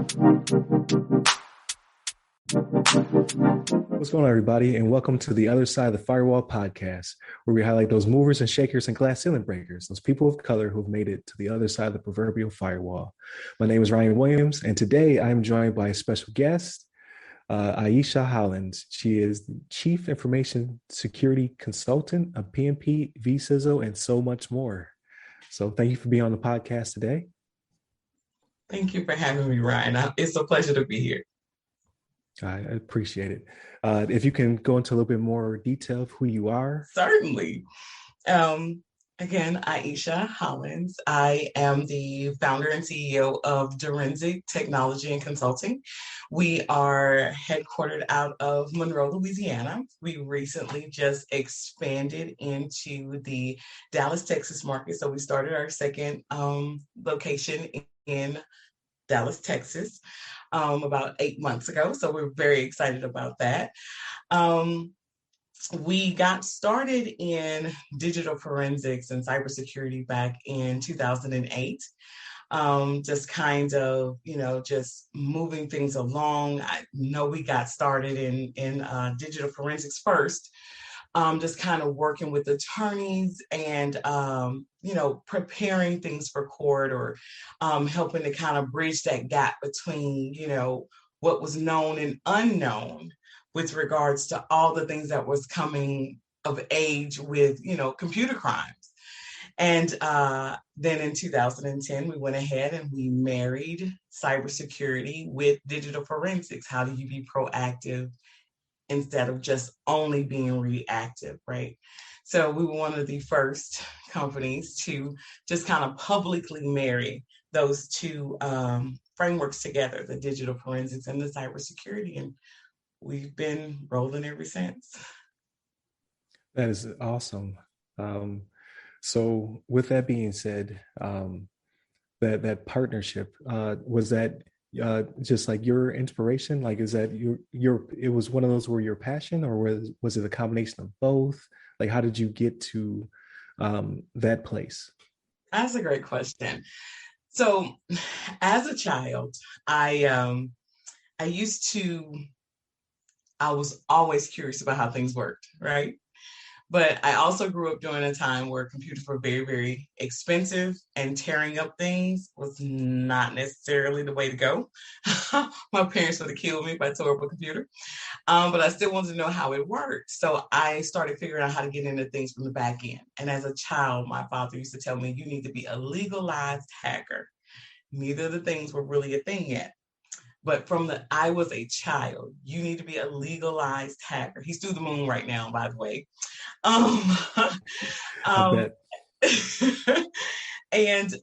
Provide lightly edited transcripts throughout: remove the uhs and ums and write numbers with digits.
What's going on, everybody, and welcome to the Other Side of the Firewall podcast, where we highlight those movers and shakers and glass ceiling breakers, those people of color who've made it to the other side of the proverbial firewall. My name is Ryan Williams, and today I am joined by a special guest, Ieshea Hollins. She is the Chief Information Security Consultant, a PMP, vCISO, and so much more. So thank you for being on the podcast today. Thank you for having me, Ryan. It's a pleasure to be here. I appreciate it. If you can go into a little bit more detail of who you are. Certainly. Again, Ieshea Hollins. I am the founder and CEO of Direnzic Technology Consulting. We are headquartered out of Monroe, Louisiana. We recently just expanded into the Dallas, Texas market. So we started our second location in Dallas, Texas, about 8 months ago. So we're very excited about that. We got started in digital forensics and cybersecurity back in 2008. Just kind of, just moving things along. I know we got started in digital forensics first. Just kind of working with attorneys and, preparing things for court or helping to kind of bridge that gap between, what was known and unknown with regards to all the things that was coming of age with, computer crimes. And then in 2010, we went ahead and we married cybersecurity with digital forensics. How do you be proactive instead of just only being reactive, right? So we were one of the first companies to just kind of publicly marry those two frameworks together, the digital forensics and the cybersecurity, and we've been rolling ever since. That is awesome. So with that being said, that partnership, was that just like your inspiration? Like, is that it was one of those where your passion, or was it a combination of both? Like, how did you get to that place? That's a great question. So as a child, I was always curious about how things worked, right? But I also grew up during a time where computers were very, very expensive, and tearing up things was not necessarily the way to go. My parents would have killed me if I tore up a computer. But I still wanted to know how it worked. So I started figuring out how to get into things from the back end. And as a child, my father used to tell me, you need to be a legalized hacker. Neither of the things were really a thing yet. But I was a child, you need to be a legalized hacker. He's through the moon right now, by the way. And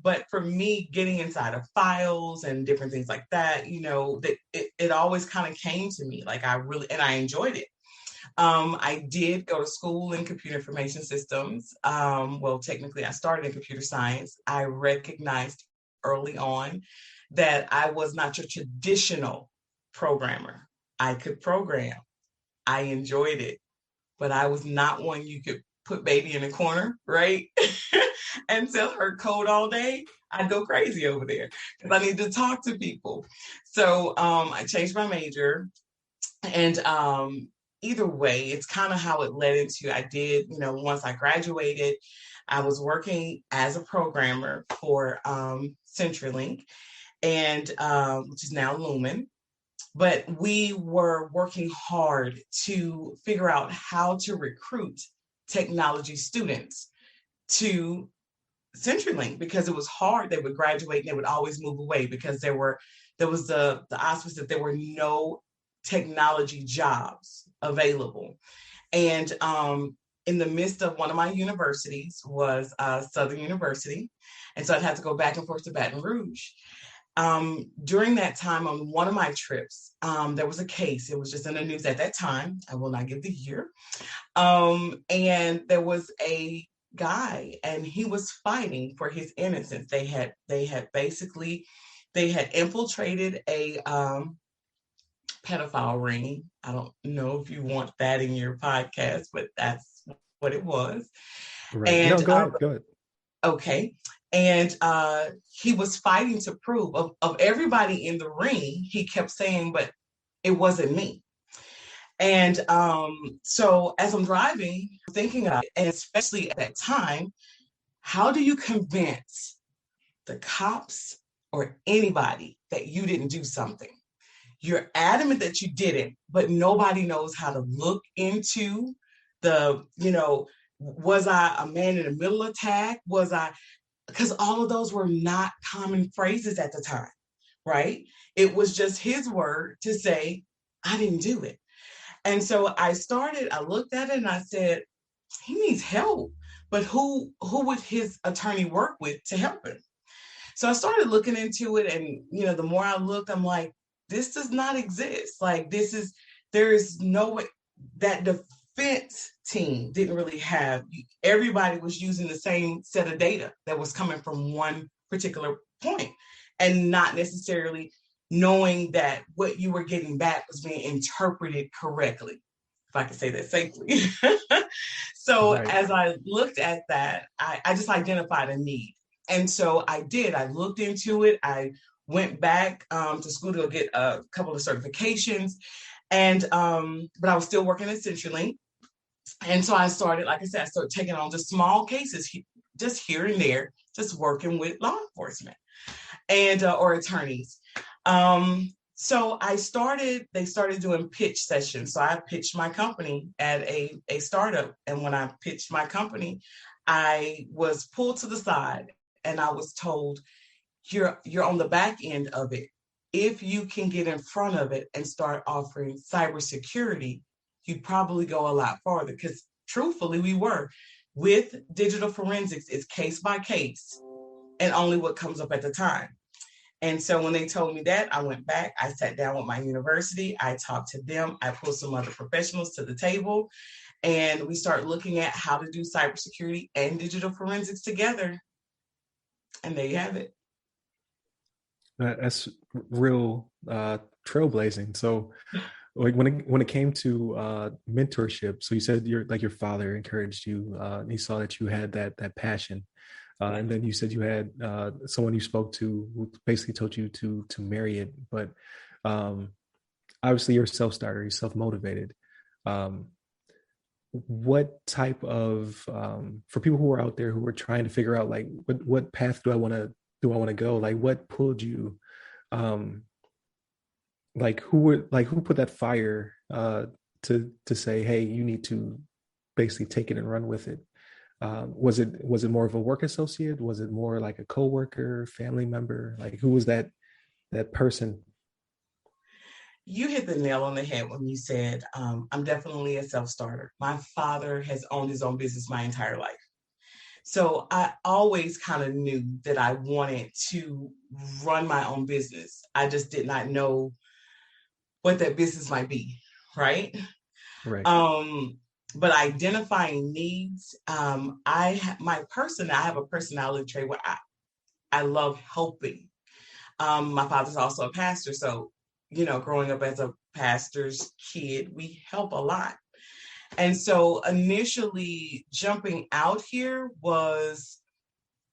but for me, getting inside of files and different things like that, it always kind of came to me. Like I enjoyed it. I did go to school in computer information systems. Well, technically I started in computer science. I recognized early on that I was not your traditional programmer. I could program. I enjoyed it, but I was not one you could put baby in a corner, right? And tell her code all day. I'd go crazy over there because I need to talk to people. So I changed my major, and either way, it's kind of how it led into, I did, once I graduated, I was working as a programmer for CenturyLink, and which is now Lumen. But we were working hard to figure out how to recruit technology students to CenturyLink because it was hard. They would graduate and they would always move away because there was the auspice that there were no technology jobs available. And in the midst of one of my universities was Southern University. And so I'd have to go back and forth to Baton Rouge. During that time, on one of my trips, there was a case. It was just in the news at that time. I will not give the year. And there was a guy, and he was fighting for his innocence. They had infiltrated a pedophile ring. I don't know if you want that in your podcast, but that's what it was. Right. And, no, go ahead. Okay. And he was fighting to prove of everybody in the ring. He kept saying, but it wasn't me. And so as I'm driving, thinking about it, and especially at that time, how do you convince the cops or anybody that you didn't do something? You're adamant that you didn't, but nobody knows how to look into was I a man in the middle attack? Because all of those were not common phrases at the time, right? It was just his word to say, I didn't do it. And so I looked at it and I said, he needs help, but who would his attorney work with to help him? So I started looking into it, and the more I looked, I'm like, this does not exist. Like there is no way. That defense team didn't really have, everybody was using the same set of data that was coming from one particular point, and not necessarily knowing that what you were getting back was being interpreted correctly, if I could say that safely. So right. As I looked at that, I just identified a need. And so I did. I looked into it. I went back to school to get a couple of certifications, but I was still working at CenturyLink. And so I started, like I said, taking on just small cases, just here and there, just working with law enforcement and or attorneys. So they started doing pitch sessions. So I pitched my company at a startup. And when I pitched my company, I was pulled to the side and I was told, you're on the back end of it. If you can get in front of it and start offering cybersecurity, you'd probably go a lot farther. Because truthfully, we were. With digital forensics, it's case by case and only what comes up at the time. And so when they told me that, I went back, I sat down with my university, I talked to them, I pulled some other professionals to the table, and we started looking at how to do cybersecurity and digital forensics together. And there you have it. That's real trailblazing. So like when it came to mentorship, so you said your father encouraged you, and he saw that you had that passion. And then you said you had someone you spoke to who basically told you to marry it. But obviously you're a self-starter, you're self-motivated. What type of, for people who are out there who are trying to figure out like, what path do I want to go? Like what pulled you, who put that fire to say, hey, you need to basically take it and run with it? Was it more of a work associate? Was it more like a coworker, family member? Like who was that person? You hit the nail on the head when you said, I'm definitely a self-starter. My father has owned his own business my entire life. So I always kind of knew that I wanted to run my own business. I just did not know what that business might be, right? Right. But identifying needs, I have a personality trait where I love helping. My father's also a pastor, so growing up as a pastor's kid, we help a lot. And so initially jumping out here was,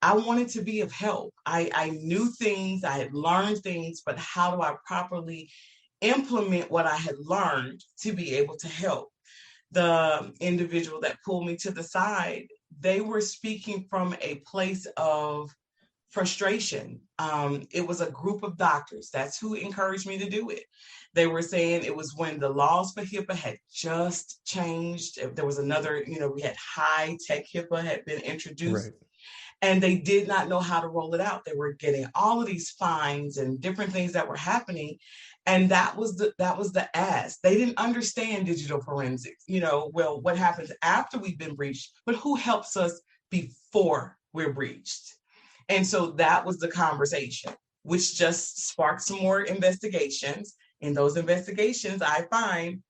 I wanted to be of help. I knew things, I had learned things, but how do I properly implement what I had learned to be able to help? The individual that pulled me to the side, they were speaking from a place of frustration. It was a group of doctors. That's who encouraged me to do it. They were saying it was when the laws for HIPAA had just changed. There was another, we had high tech HIPAA had been introduced. Right. And they did not know how to roll it out. They were getting all of these fines and different things that were happening. And that was the ask. They didn't understand digital forensics. Well, what happens after we've been breached, but who helps us before we're breached? And so that was the conversation, which just sparked some more investigations. In those investigations, I find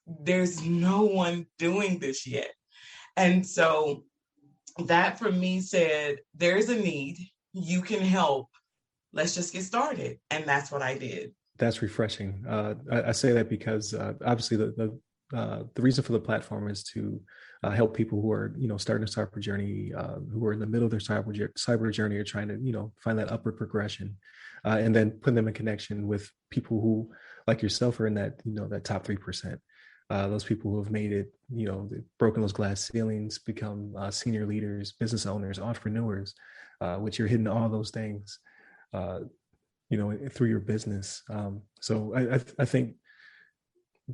there's no one doing this yet. And so that for me said, there's a need, you can help, let's just get started. And that's what I did. That's refreshing. I say that because obviously the reason for the platform is to help people who are, starting a cyber journey, who are in the middle of their cyber journey, or trying to, find that upward progression, and then put them in connection with people who, like yourself, are in that, that top 3%. Those people who have made it, they've broken those glass ceilings, become senior leaders, business owners, entrepreneurs, which you're hitting all those things, through your business. So I think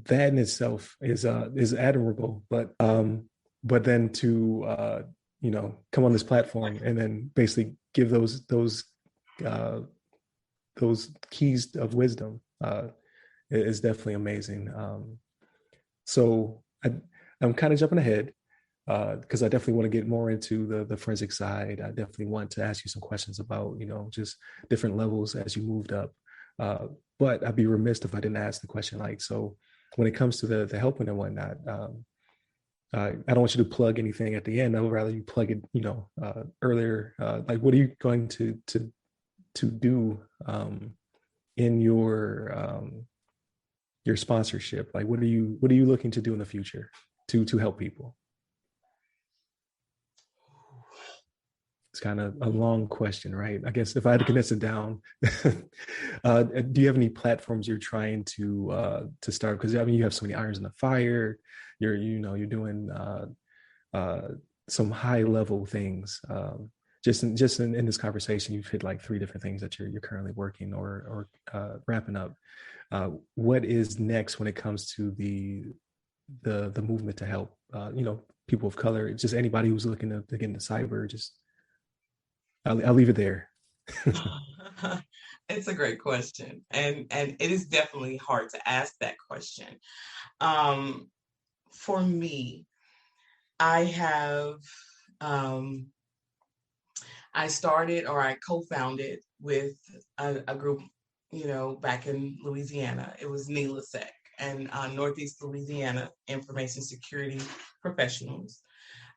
that in itself is admirable, but then to come on this platform and then basically give those keys of wisdom is definitely amazing. So I'm kind of jumping ahead because I definitely want to get more into the forensic side. I definitely want to ask you some questions about, just different levels as you moved up. But I'd be remiss if I didn't ask the question, like, so when it comes to the helping and whatnot, I don't want you to plug anything at the end. I would rather you plug it, earlier. Like, what are you going to do in your sponsorship? Like, what are you looking to do in the future to help people? It's kind of a long question, right? I guess if I had to condense it down, do you have any platforms you're trying to start? Because I mean, you have so many irons in the fire. You're doing some high level things. Just in this conversation, you've hit like 3 different things that you're currently working or wrapping up. What is next when it comes to the movement to help people of color? Just anybody who's looking to get into cyber. Just I'll leave it there. It's a great question, and it is definitely hard to ask that question. For me, I have I started, or I co-founded with a group, back in Louisiana. It was NELASEC, and Northeast Louisiana Information Security Professionals,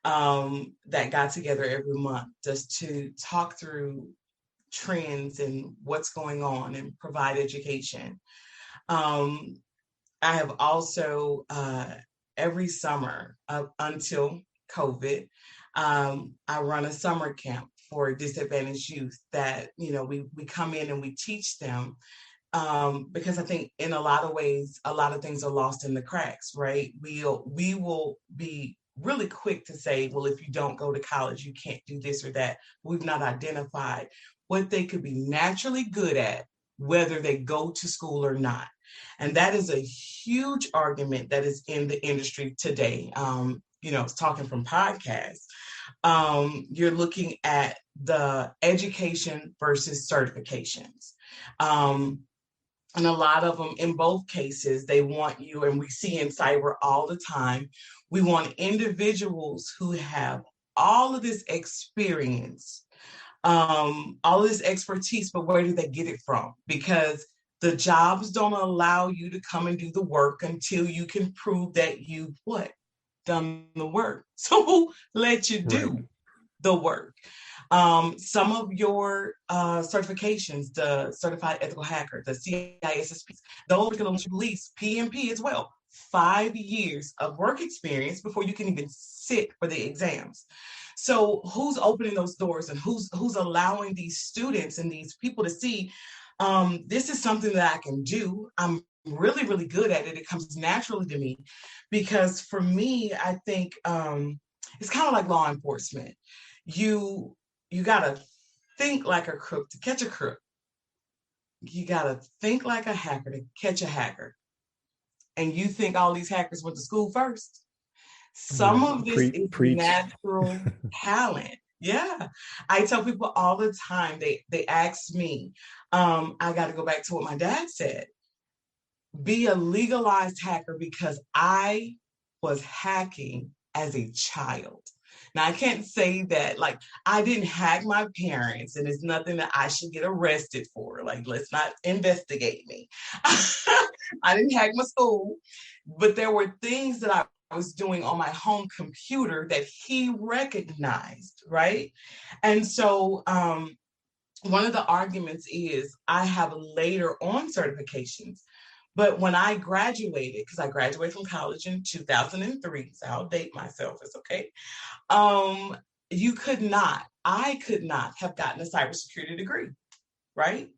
that got together every month just to talk through trends and what's going on and provide education. I have also, every summer up until COVID, I run a summer camp for disadvantaged youth that, we come in and we teach them, because I think in a lot of ways, a lot of things are lost in the cracks, right? We will be really quick to say, well, if you don't go to college, you can't do this or that. We've not identified what they could be naturally good at, whether they go to school or not. And that is a huge argument that is in the industry today. It's talking from podcasts. You're looking at the education versus certifications. And a lot of them, in both cases, they want you, and we see in cyber all the time, we want individuals who have all of this experience, all this expertise, but where do they get it from? Because the jobs don't allow you to come and do the work until you can prove that you've done the work. So who let you do the work? Some of your certifications, the Certified Ethical Hacker, the CISSP, those can release PMP as well. 5 years of work experience before you can even sit for the exams. So who's opening those doors, and who's allowing these students and these people to see, this is something that I can do. I'm really, really good at it. It comes naturally to me, because for me, I think it's kind of like law enforcement. You got to think like a crook to catch a crook. You got to think like a hacker to catch a hacker. And you think all these hackers went to school first? Some of this is natural talent. Yeah. I tell people all the time, they ask me, I got to go back to what my dad said. Be a legalized hacker, because I was hacking as a child. Now, I can't say that, like, I didn't hack my parents, and it's nothing that I should get arrested for. Like, let's not investigate me. I didn't hack my school, but there were things that I was doing on my home computer that he recognized, right? And so one of the arguments is I have later on certifications, But when I graduated, because I graduated from college in 2003, so I'll date myself, it's okay. I could not have gotten a cybersecurity degree, right?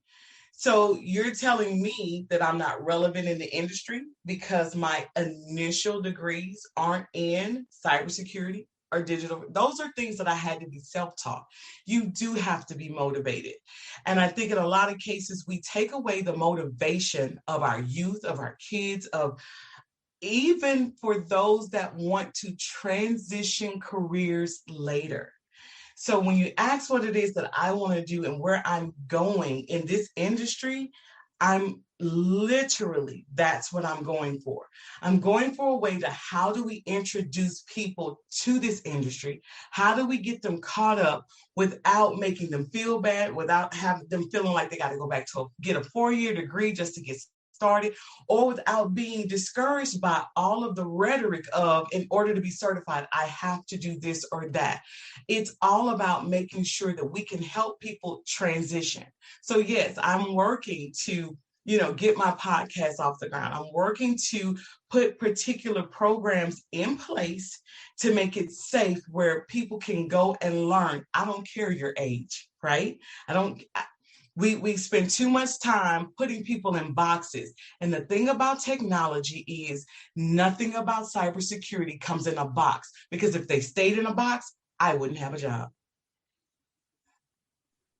So you're telling me that I'm not relevant in the industry because my initial degrees aren't in cybersecurity or digital. Those are things that I had to be self-taught. You do have to be motivated. And I think in a lot of cases, we take away the motivation of our youth, of our kids, of even for those that want to transition careers later. So when you ask what it is that I want to do and where I'm going in this industry, I'm literally, that's what I'm going for. I'm going for a way to how do we introduce people to this industry? How do we get them caught up without making them feel bad, without having them feeling like they got to go back to get a 4-year degree just to get started, or without being discouraged by all of the rhetoric of, in order to be certified, I have to do this or that. It's all about making sure that we can help people transition. So yes, I'm working to, get my podcast off the ground. I'm working to put particular programs in place to make it safe where people can go and learn. I don't care your age, right? We spend too much time putting people in boxes. And the thing about technology is nothing about cybersecurity comes in a box, because if they stayed in a box, I wouldn't have a job.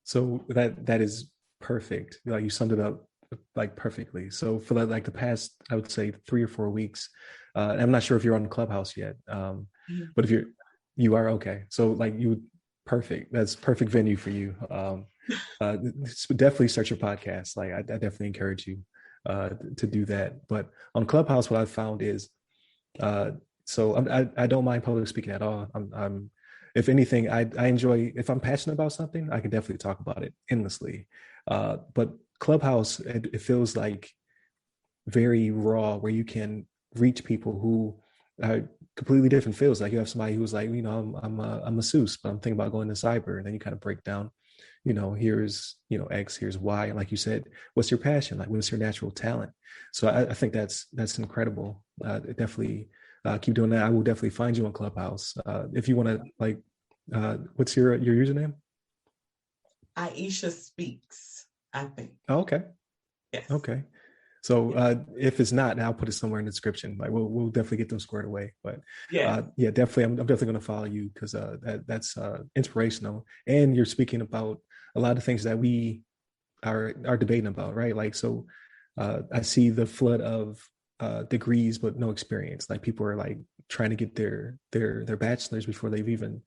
So that is perfect. Like, you summed it up like perfectly. So for the past, I would say 3 or 4 weeks, I'm not sure if you're on Clubhouse yet, but if you are, okay. So perfect. That's perfect venue for you. Definitely start your podcast. Like, I definitely encourage you to do that. But on Clubhouse, what I've found is, so I don't mind public speaking at all. I'm if anything, I enjoy, if I'm passionate about something, I can definitely talk about it endlessly. But Clubhouse, it feels like very raw, where you can reach people who are completely different fields. Like, you have somebody who's like, I'm a masseuse, but I'm thinking about going to cyber, and then you kind of break down, here's, X, here's Y. And like you said, what's your passion? Like, what's your natural talent? So I think that's incredible. Definitely keep doing that. I will definitely find you on Clubhouse. If you want to, what's your username? Ieshea Speaks, I think. Oh, okay. Yes. Okay. So if it's not, I'll put it somewhere in the description. Like, we'll definitely get them squared away. But yeah, definitely, I'm definitely going to follow you, because that's inspirational. And you're speaking about a lot of things that we are debating about, right? Like, so I see the flood of degrees but no experience. Like, people are like trying to get their bachelor's before they've even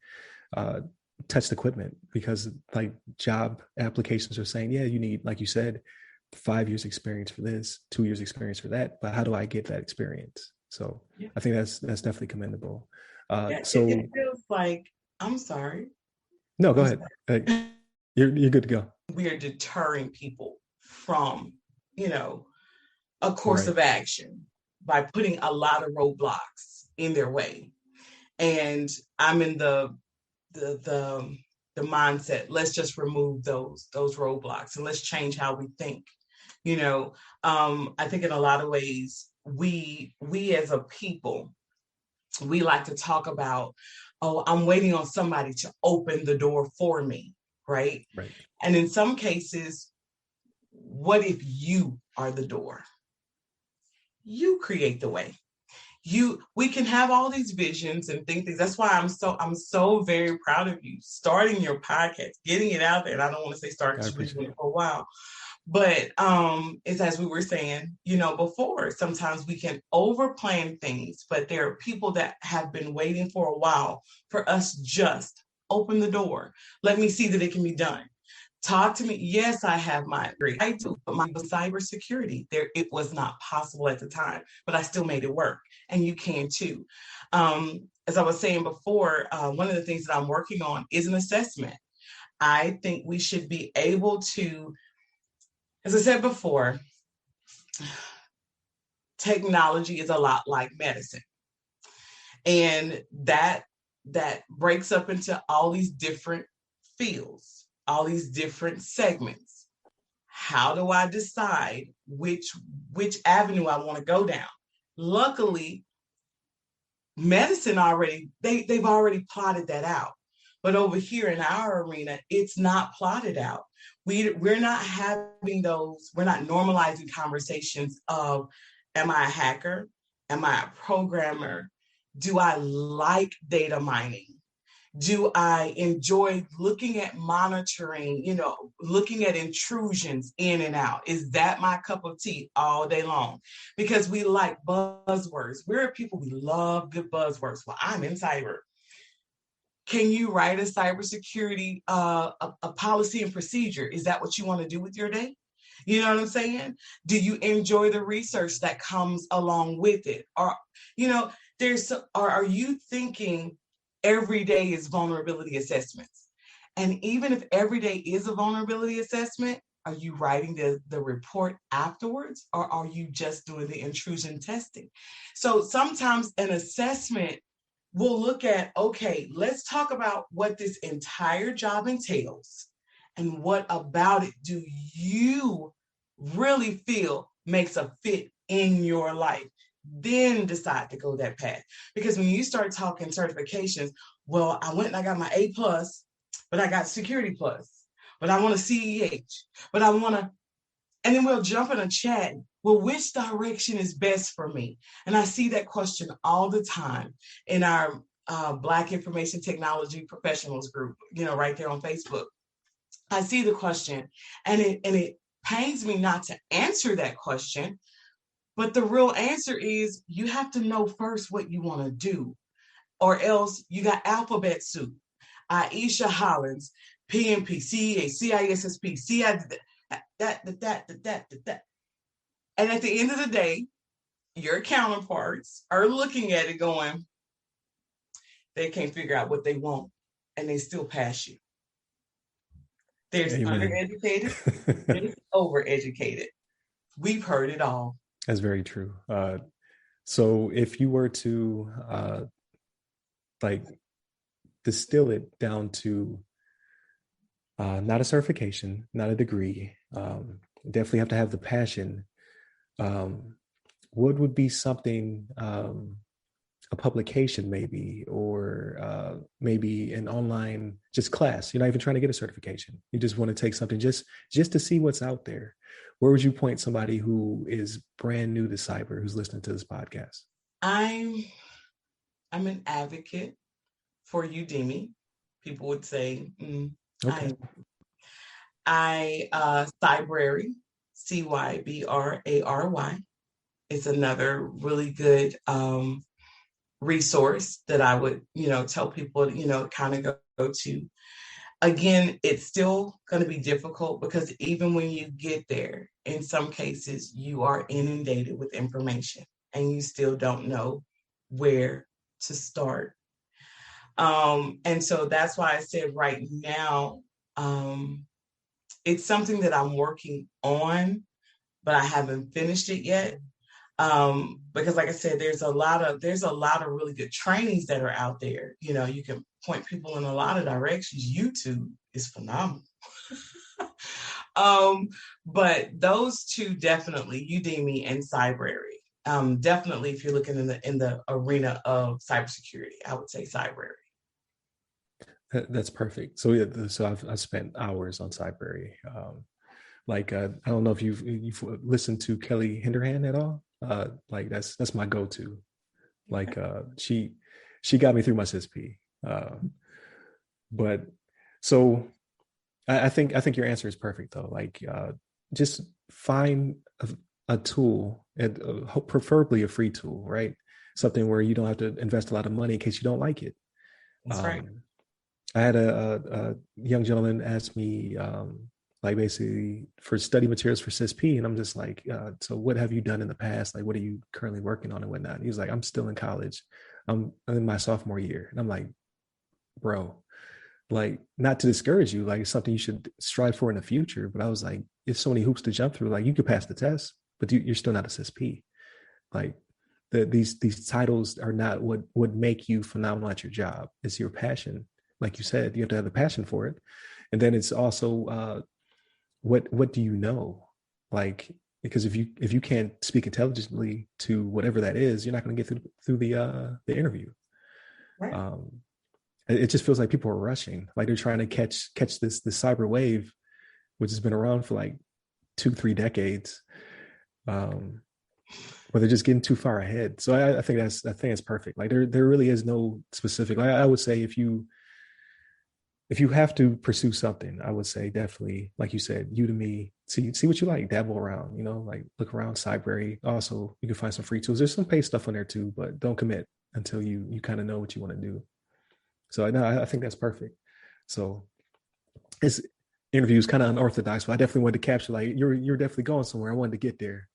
touched equipment, because like job applications are saying, yeah, you need, like you said, 5 years experience for this, 2 years experience for that. But how do I get that experience? So I think that's definitely commendable. So it feels like, I'm sorry. No, go ahead. You're good to go. We are deterring people from, a course of action by putting a lot of roadblocks in their way. And I'm in the mindset, let's just remove those roadblocks and let's change how we think. I think in a lot of ways, we as a people, we like to talk about, oh, I'm waiting on somebody to open the door for me, right? Right. And in some cases, what if you are the door? You create the way. We can have all these visions and think things. That's why I'm so very proud of you starting your podcast, getting it out there. And I don't want to say start, because we've been doing it for a while. But it's, as we were saying, before, sometimes we can overplan things, but there are people that have been waiting for a while for us just open the door. Let me see that it can be done. Talk to me. Yes, I have my degree. I do, but my cybersecurity, it was not possible at the time, but I still made it work, and you can too. As I was saying before, one of the things that I'm working on is an assessment. I think we should be able to, as I said before, technology is a lot like medicine. And that breaks up into all these different fields, all these different segments. how do I decide which avenue I want to go down? Luckily, medicine they've already plotted that out. But over here in our arena, it's not plotted out. We're not having those, we're not normalizing conversations of, am I a hacker? Am I a programmer? Do I like data mining? Do I enjoy looking at monitoring, looking at intrusions in and out? Is that my cup of tea all day long? Because we like buzzwords. We're people, we love good buzzwords. Well, I'm in cyber. Can you write a cybersecurity, a policy and procedure? Is that what you want to do with your day? You know what I'm saying? Do you enjoy the research that comes along with it? Or, are you thinking every day is vulnerability assessments? And even if every day is a vulnerability assessment, are you writing the report afterwards, or are you just doing the intrusion testing? So sometimes an assessment will look at, okay, let's talk about what this entire job entails and what about it do you really feel makes a fit in your life. Then decide to go that path. Because when you start talking certifications, well, I went and I got my A+, but I got Security Plus, but I want a CEH, but I want to, and then we'll jump in a chat. Well, which direction is best for me? And I see that question all the time in our Black Information Technology Professionals group, right there on Facebook. I see the question, and it pains me not to answer that question. But the real answer is you have to know first what you want to do, or else you got alphabet soup. Ieshea Hollins, PMP, CEA, CISSP, CI, that. And at the end of the day, your counterparts are looking at it going, they can't figure out what they want, and they still pass you. There's undereducated, there's overeducated. We've heard it all. That's very true. So if you were to distill it down to not a certification, not a degree, definitely have to have the passion. What would be something, a publication maybe, or maybe an online just class? You're not even trying to get a certification. You just want to take something just to see what's out there. Where would you point somebody who is brand new to cyber, who's listening to this podcast? I'm an advocate for Udemy. People would say, okay. Cybrary, Cybrary. It's another really good resource that I would, tell people, kind of go to. Again, it's still going to be difficult because even when you get there, in some cases, you are inundated with information and you still don't know where to start. And so that's why I said right now, it's something that I'm working on, but I haven't finished it yet. Because like I said, there's a lot of really good trainings that are out there. You can point people in a lot of directions. YouTube is phenomenal. But those two definitely, Udemy and Cybrary. Definitely, if you're looking in the arena of cybersecurity, I would say Cybrary. That's perfect. So yeah, so I've spent hours on Cybrary. I don't know if you've listened to Kelly Hinderhand at all. That's my go-to. She got me through my CISP. But so I think your answer is perfect though. Just find a tool, and preferably a free tool, right? Something where you don't have to invest a lot of money in case you don't like it. That's right. I had a young gentleman ask me, basically for study materials for CISP. And I'm just like, so what have you done in the past? What are you currently working on and whatnot? And he was like, I'm still in college. I'm in my sophomore year. And I'm like, bro, not to discourage you, it's something you should strive for in the future. But I was like, there's so many hoops to jump through. You could pass the test, but you're still not a CISP. These titles are not what would make you phenomenal at your job. It's your passion. Like you said, you have to have the passion for it. And then it's also what do you know? Like, because if you can't speak intelligently to whatever that is, you're not going to get through the interview. Right. It just feels like people are rushing, like they're trying to catch this cyber wave, which has been around for like 2-3 decades. Um, but they're just getting too far ahead. So I think that's perfect. Like there really is no specific. Like I would say if you have to pursue something, I would say definitely, like you said, Udemy, see what you like, dabble around, like look around Cybrary. Also, you can find some free tools. There's some paid stuff on there too, but don't commit until you kind of know what you want to do. So I think that's perfect. So this interview is kind of unorthodox, but I definitely wanted to capture like you're definitely going somewhere. I wanted to get there.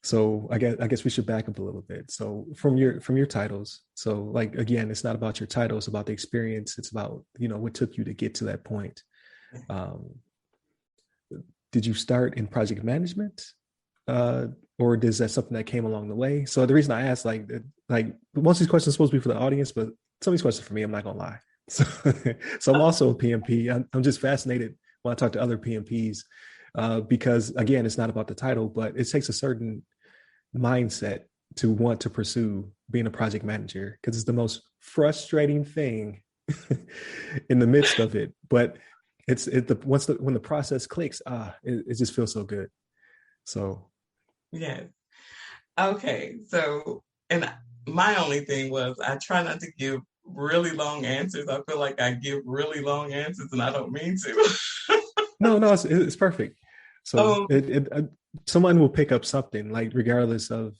So I guess we should back up a little bit. So from your titles, so like again, it's not about your title, it's about the experience. It's about what took you to get to that point. Did you start in project management, or is that something that came along the way? So the reason I asked, like most of these questions are supposed to be for the audience, but some of these questions for me, I'm not gonna lie. So, so I'm also a PMP. I'm just fascinated when I talk to other PMPs, because again, it's not about the title, but it takes a certain mindset to want to pursue being a project manager, because it's the most frustrating thing in the midst of it. But when the process clicks, it just feels so good. So yes. Okay. So, and my only thing was I try not to give really long answers. I feel like I give really long answers and I don't mean to. no, it's perfect. So someone will pick up something, like regardless of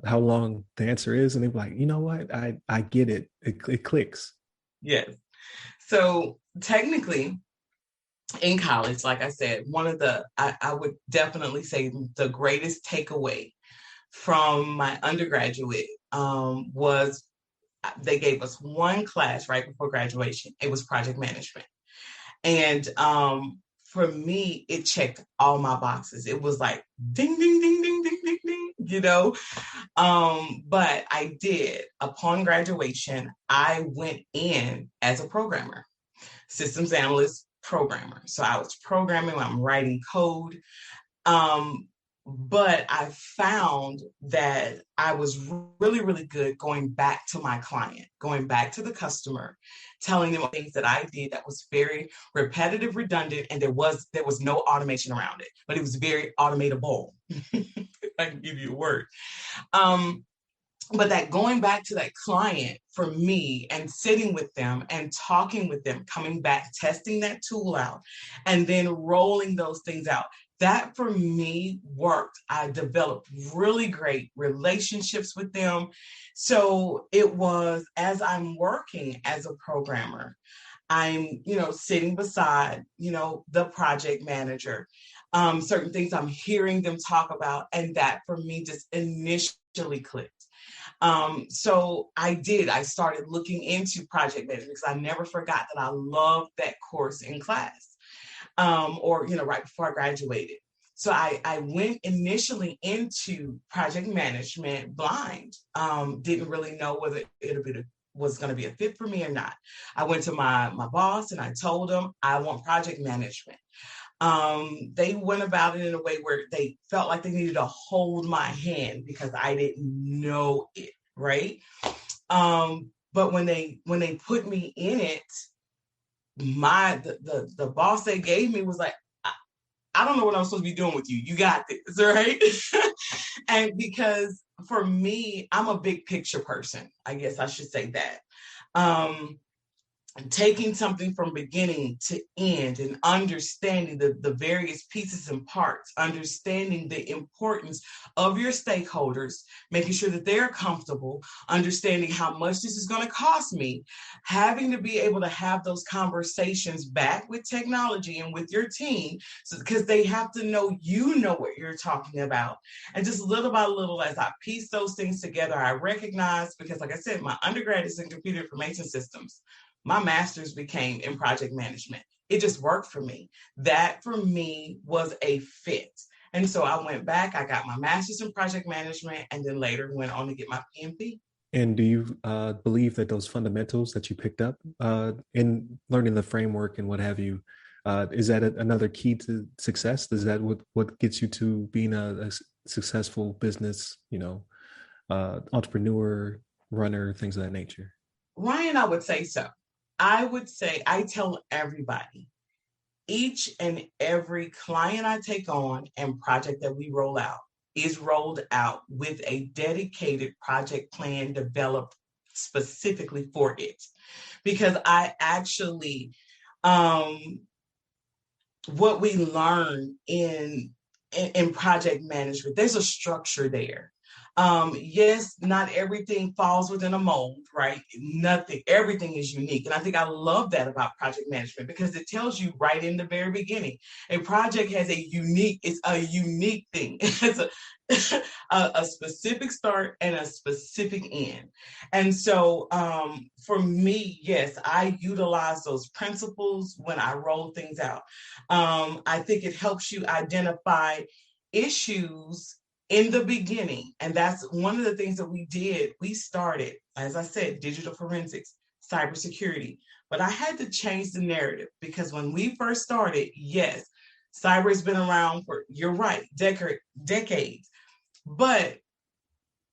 how long the answer is, and they're like, you know what, I get it. It clicks. Yes. So technically, in college, like I said, I would definitely say the greatest takeaway from my undergraduate was they gave us one class right before graduation. It was project management. And for me, it checked all my boxes. It was like ding, ding, ding, ding, ding, ding, ding, But I did. Upon graduation, I went in as a programmer, systems analyst programmer. So I was programming, I'm writing code. But I found that I was really, really good going back to my client, going back to the customer, telling them things that I did that was very repetitive, redundant, and there was no automation around it, but it was very automatable. I can give you a word. But that going back to that client for me and sitting with them and talking with them, coming back, testing that tool out, and then rolling those things out. That for me worked. I developed really great relationships with them. So it was, as I'm working as a programmer, I'm, sitting beside, the project manager, certain things I'm hearing them talk about. And that for me just initially clicked. So I started looking into project management because I never forgot that I loved that course in class, or, right before I graduated. So I went initially into project management blind, didn't really know whether was going to be a fit for me or not. I went to my boss and I told him I want project management. They went about it in a way where they felt like they needed to hold my hand because I didn't know it, right? But when they put me in it, the boss they gave me was like, I don't know what I'm supposed to be doing with you. You got this, right? And because for me, I'm a big picture person. I guess I should say that. Taking something from beginning to end and understanding the various pieces and parts, understanding the importance of your stakeholders, making sure that they're comfortable, understanding how much this is going to cost me, having to be able to have those conversations back with technology and with your team, because they have to know what you're talking about. And just little by little, as I piece those things together, I recognize, because like I said, my undergrad is in computer information systems. My master's became in project management. It just worked for me. That for me was a fit. And so I went back, I got my master's in project management, and then later went on to get my PMP. And do you believe that those fundamentals that you picked up in learning the framework and what have you, Is that another key to success? Is that what gets you to being a successful business, entrepreneur, runner, things of that nature? Ryan, I would say so. I would say, I tell everybody, each and every client I take on and project that we roll out is rolled out with a dedicated project plan developed specifically for it. Because I actually, what we learn in project management, there's a structure there. Yes, not everything falls within a mold, right? Everything is unique. And I think I love that about project management because it tells you right in the very beginning, a project has it's a unique thing. It's a specific start and a specific end. And so for me, yes, I utilize those principles when I roll things out. I think it helps you identify issues in the beginning. And that's one of the things that we did. We started, as I said, digital forensics, cybersecurity. But I had to change the narrative because when we first started, yes, cyber has been around for, you're right, decades. But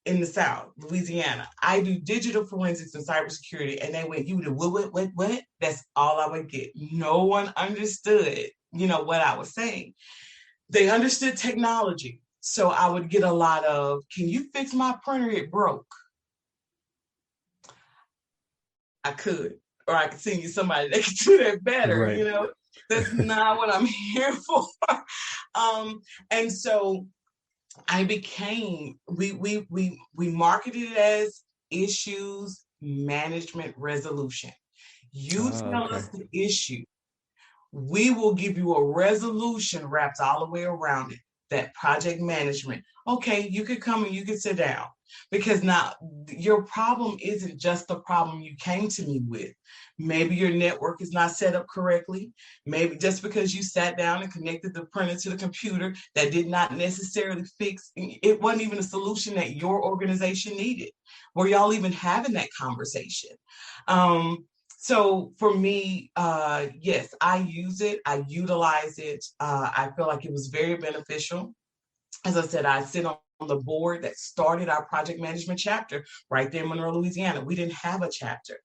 in the South, Louisiana, I do digital forensics and cybersecurity. And they went, you do what? That's all I would get. No one understood, what I was saying. They understood technology. So I would get a lot of, can you fix my printer? It broke. I could, or I could send you somebody that could do that better. Right. That's not what I'm here for. And so I became, we marketed it as issues management resolution. You tell us the issue, we will give you a resolution wrapped all the way around it. That project management. Okay, you could come and you could sit down because now your problem isn't just the problem you came to me with. Maybe your network is not set up correctly. Maybe just because you sat down and connected the printer to the computer, that did not necessarily fix, it wasn't even a solution that your organization needed. Were y'all even having that conversation? So for me, yes, I use it. I utilize it. I feel like it was very beneficial. As I said, I sit on the board that started our project management chapter right there in Monroe, Louisiana. We didn't have a chapter.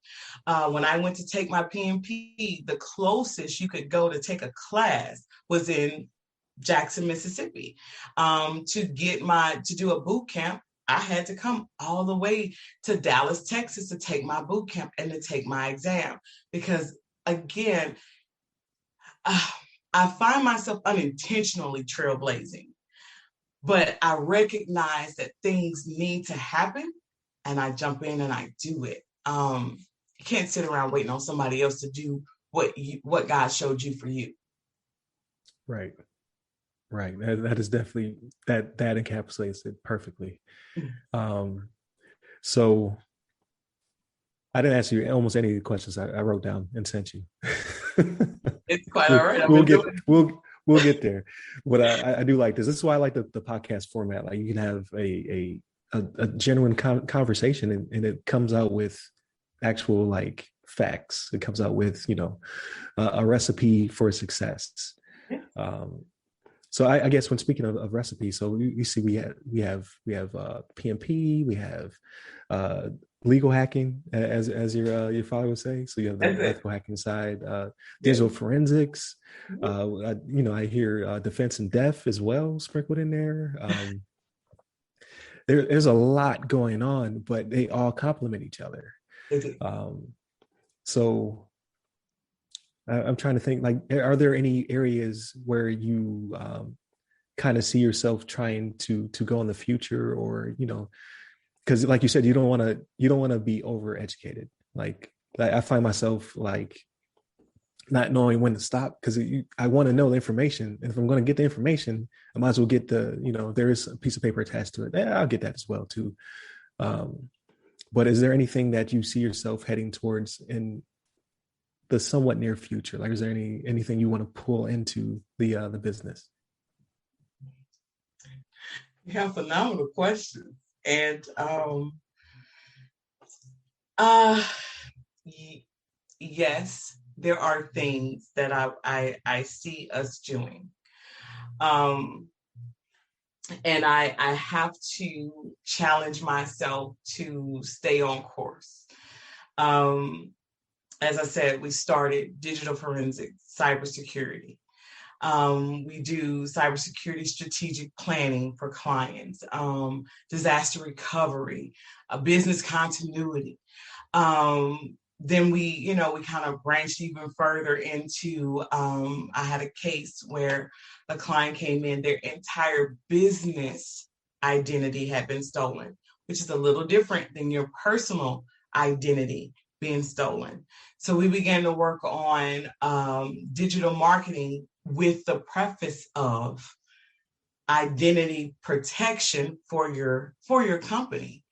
When I went to take my PMP, the closest you could go to take a class was in Jackson, Mississippi. To do a boot camp, I had to come all the way to Dallas, Texas to take my boot camp and to take my exam. Because again, I find myself unintentionally trailblazing, but I recognize that things need to happen and I jump in and I do it. You can't sit around waiting on somebody else to do what God showed you for you. Right. Right. That is definitely, that encapsulates it perfectly. So I didn't ask you almost any of the questions I wrote down and sent you. It's quite all right. We'll get there. But I do like this. This is why I like the podcast format. Like you can have a genuine conversation and it comes out with actual like facts. It comes out with, a recipe for success. Yeah. So I guess when speaking of recipes, so you see we have PMP, we have legal hacking, as your father would say. So you have the ethical hacking side, digital forensics. I hear defense and def as well sprinkled in there. There's a lot going on, but they all complement each other. So I'm trying to think, like, are there any areas where you kind of see yourself trying to go in the future, or, because like you said, you don't want to be overeducated. Like I find myself like not knowing when to stop because I want to know the information. And if I'm going to get the information, I might as well get there is a piece of paper attached to it. I'll get that as well too. But is there anything that you see yourself heading towards in the somewhat near future? Like, is there anything you want to pull into the business? You have phenomenal questions. And yes, there are things that I see us doing. And I have to challenge myself to stay on course. As I said, we started digital forensics, cybersecurity. We do cybersecurity strategic planning for clients, disaster recovery, business continuity. Then we kind of branched even further into, I had a case where a client came in, their entire business identity had been stolen, which is a little different than your personal identity being stolen. So we began to work on digital marketing with the preface of identity protection for your company.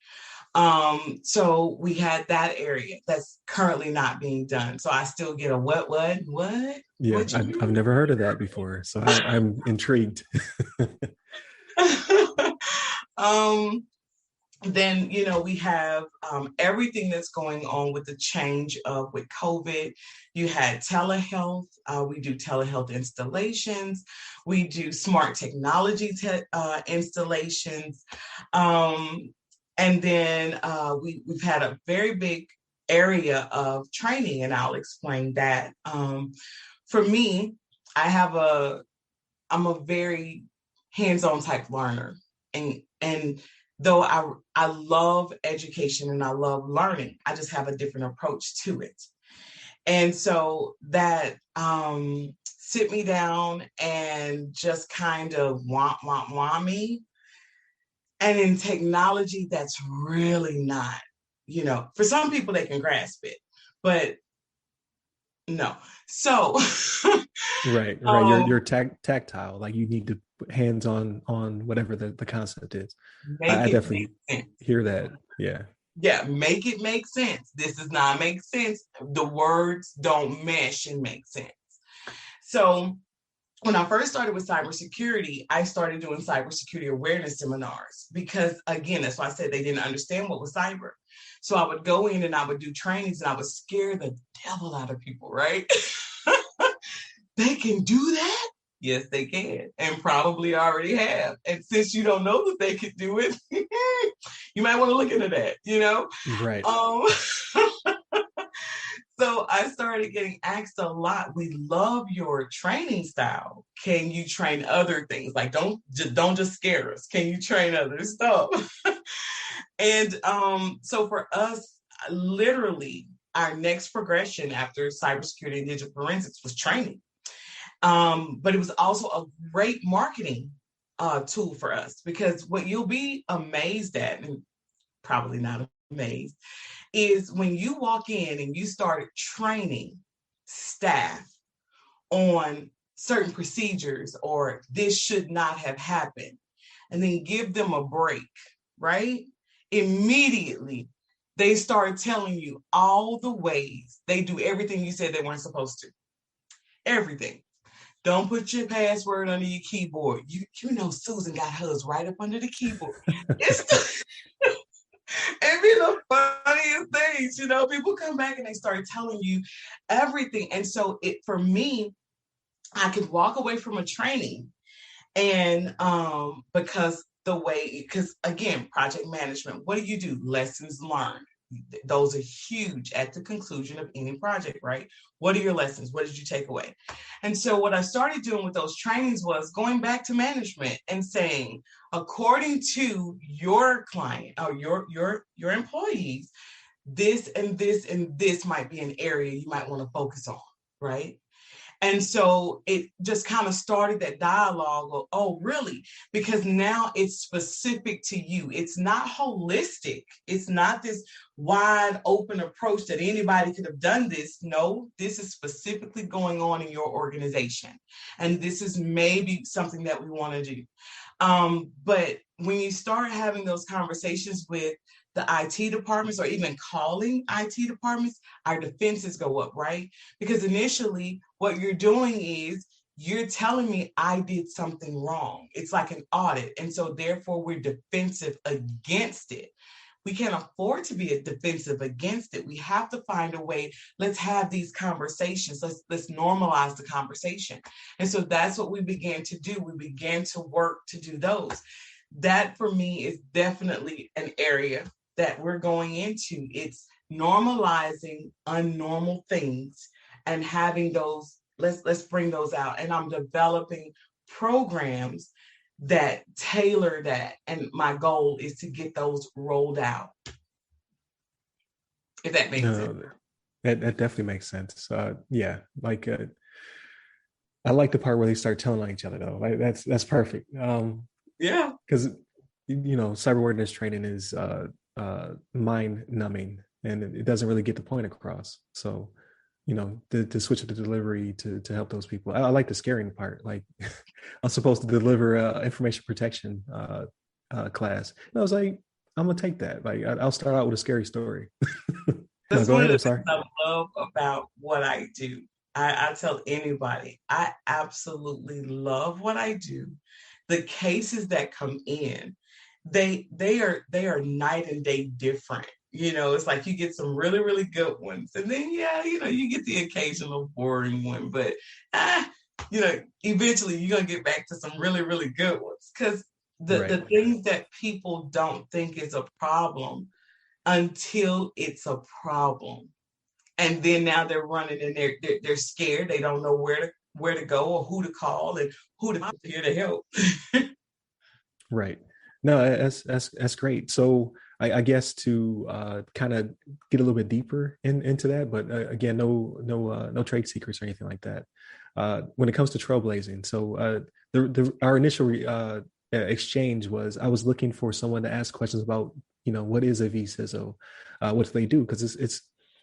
So we had that area that's currently not being done. So I still get a what? Yeah, what I've never heard of that before, so I'm intrigued. Then, we have everything that's going on with the change with COVID. You had telehealth. We do telehealth installations. We do smart technology installations. And then we've had a very big area of training, and I'll explain that. For me, I'm a very hands-on type learner, and though I love education and I love learning, I just have a different approach to it. And so that sit me down and just kind of want me. And in technology, that's really not, for some people they can grasp it, but no. So right. You're tactile, like you need to put hands on whatever the concept is. I definitely hear that. Yeah, make it make sense. This does not make sense. The words don't mesh and make sense. So when I first started with cybersecurity, I started doing cybersecurity awareness seminars because, again, that's why I said they didn't understand what was cyber. So I would go in and I would do trainings and I would scare the devil out of people, right? They can do that? Yes, they can, and probably already have. And since you don't know that they can do it, you might want to look into that, Right. So I started getting asked a lot. We love your training style. Can you train other things? Like, don't just scare us. Can you train other stuff? And so for us, literally, our next progression after cybersecurity and digital forensics was training. But it was also a great marketing tool for us, because what you'll be amazed at, and probably not amazed, is when you walk in and you start training staff on certain procedures or this should not have happened, and then give them a break, right? Immediately, they start telling you all the ways they do everything you said they weren't supposed to. Everything. Don't put your password under your keyboard. You know Susan got hers right up under the keyboard. It's and be the funniest things, people come back and they start telling you everything. And so for me, I could walk away from a training and because again, project management, what do? Lessons learned. Those are huge at the conclusion of any project, right? What are your lessons? What did you take away? And so what I started doing with those trainings was going back to management and saying, according to your client or your employees, this and this and this might be an area you might want to focus on, right? And so it just kind of started that dialogue of, oh, really? Because now it's specific to you. It's not holistic. It's not this wide open approach that anybody could have done this. No, this is specifically going on in your organization. And this is maybe something that we want to do. But when you start having those conversations with the IT departments or even calling IT departments, our defenses go up, right? Because initially what you're doing is you're telling me I did something wrong. It's like an audit. And so therefore we're defensive against it. we can't afford to be defensive against it. We have to find a way. Let's have these conversations. Let's normalize the conversation. And so that's what we began to do. We began to work to do those. That for me is definitely an area that we're going into. It's normalizing unnormal things and having those, let's bring those out. And I'm developing programs that tailor that. And my goal is to get those rolled out. If that makes sense. That definitely makes sense. Yeah, like I like the part where they start telling on each other though. Like that's perfect. Yeah, because cyber awareness training is mind numbing, and it doesn't really get the point across. So to switch the delivery to help those people. I like the scaring part. Like I'm supposed to deliver information protection class. And I was like, I'm gonna take that. Like I'll start out with a scary story. That's one of the things I love about what I do. I tell anybody, I absolutely love what I do. The cases that come in, they are night and day different. It's like you get some really, really good ones. And then, you get the occasional boring one. But, eventually you're going to get back to some really, really good ones. Because the things that people don't think is a problem until it's a problem. And then now they're running and they're scared. They don't know where to go or who to call and who to here to help. Right. No, that's great. So I guess to kind of get a little bit deeper into that, but again, no trade secrets or anything like that. When it comes to trailblazing, so our initial exchange was I was looking for someone to ask questions about what is a vCISO, what do they do? Because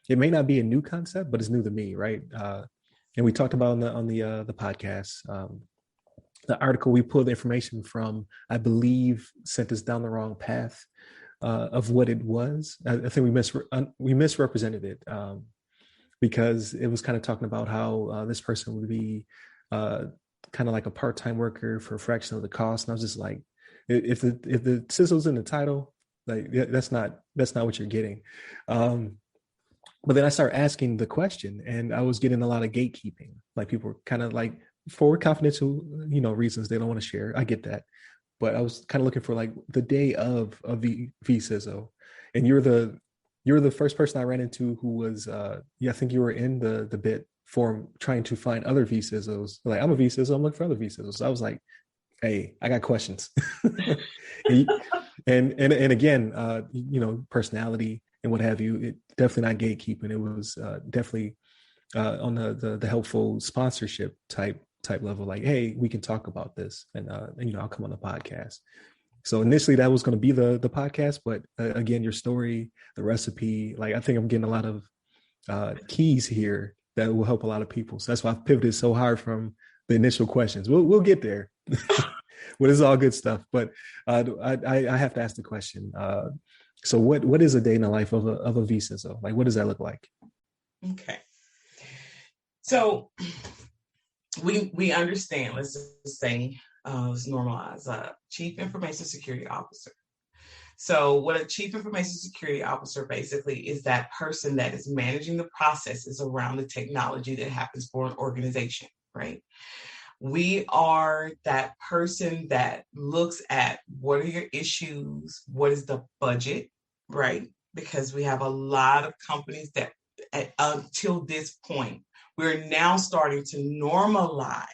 it may not be a new concept, but it's new to me, right? And we talked about on the podcast. The article we pulled the information from, I believe, sent us down the wrong path of what it was. I think we misrepresented it because it was kind of talking about how this person would be kind of like a part-time worker for a fraction of the cost. And I was just like, if the CISO's in the title, like that's not what you're getting. But then I started asking the question, and I was getting a lot of gatekeeping. Like people were kind of like, for confidential, reasons they don't want to share. I get that. But I was kind of looking for like the day of vCISO. And you're the first person I ran into who was, I think you were in the bit forum trying to find other vCISOs. Like, I'm a vCISO, I'm looking for other vCISOs. So I was like, hey, I got questions. and again, personality and what have you, it definitely not gatekeeping. It was definitely on the helpful sponsorship type level, like, hey, we can talk about this, and I'll come on the podcast. So initially that was going to be the podcast, but again, your story, the recipe, like I think I'm getting a lot of keys here that will help a lot of people. So that's why I've pivoted so hard from the initial questions. We'll get there. Well, it's all good stuff, but I have to ask the question. So what is a day in the life of a vCISO? Like, what does that look like? Okay. So we understand, let's just say, let's normalize Chief Information Security Officer. So what a Chief Information Security Officer basically is that person that is managing the processes around the technology that happens for an organization, right? We are that person that looks at what are your issues, what is the budget, right? Because we have a lot of companies that until this point, we're now starting to normalize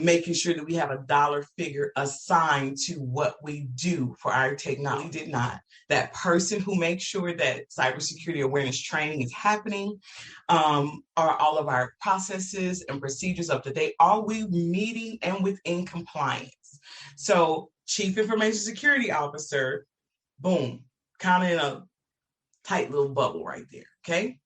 making sure that we have a dollar figure assigned to what we do for our technology. Did not. That person who makes sure that cybersecurity awareness training is happening, are all of our processes and procedures up to date? Are we meeting and within compliance? So Chief Information Security Officer, boom, kind of in a tight little bubble right there, okay?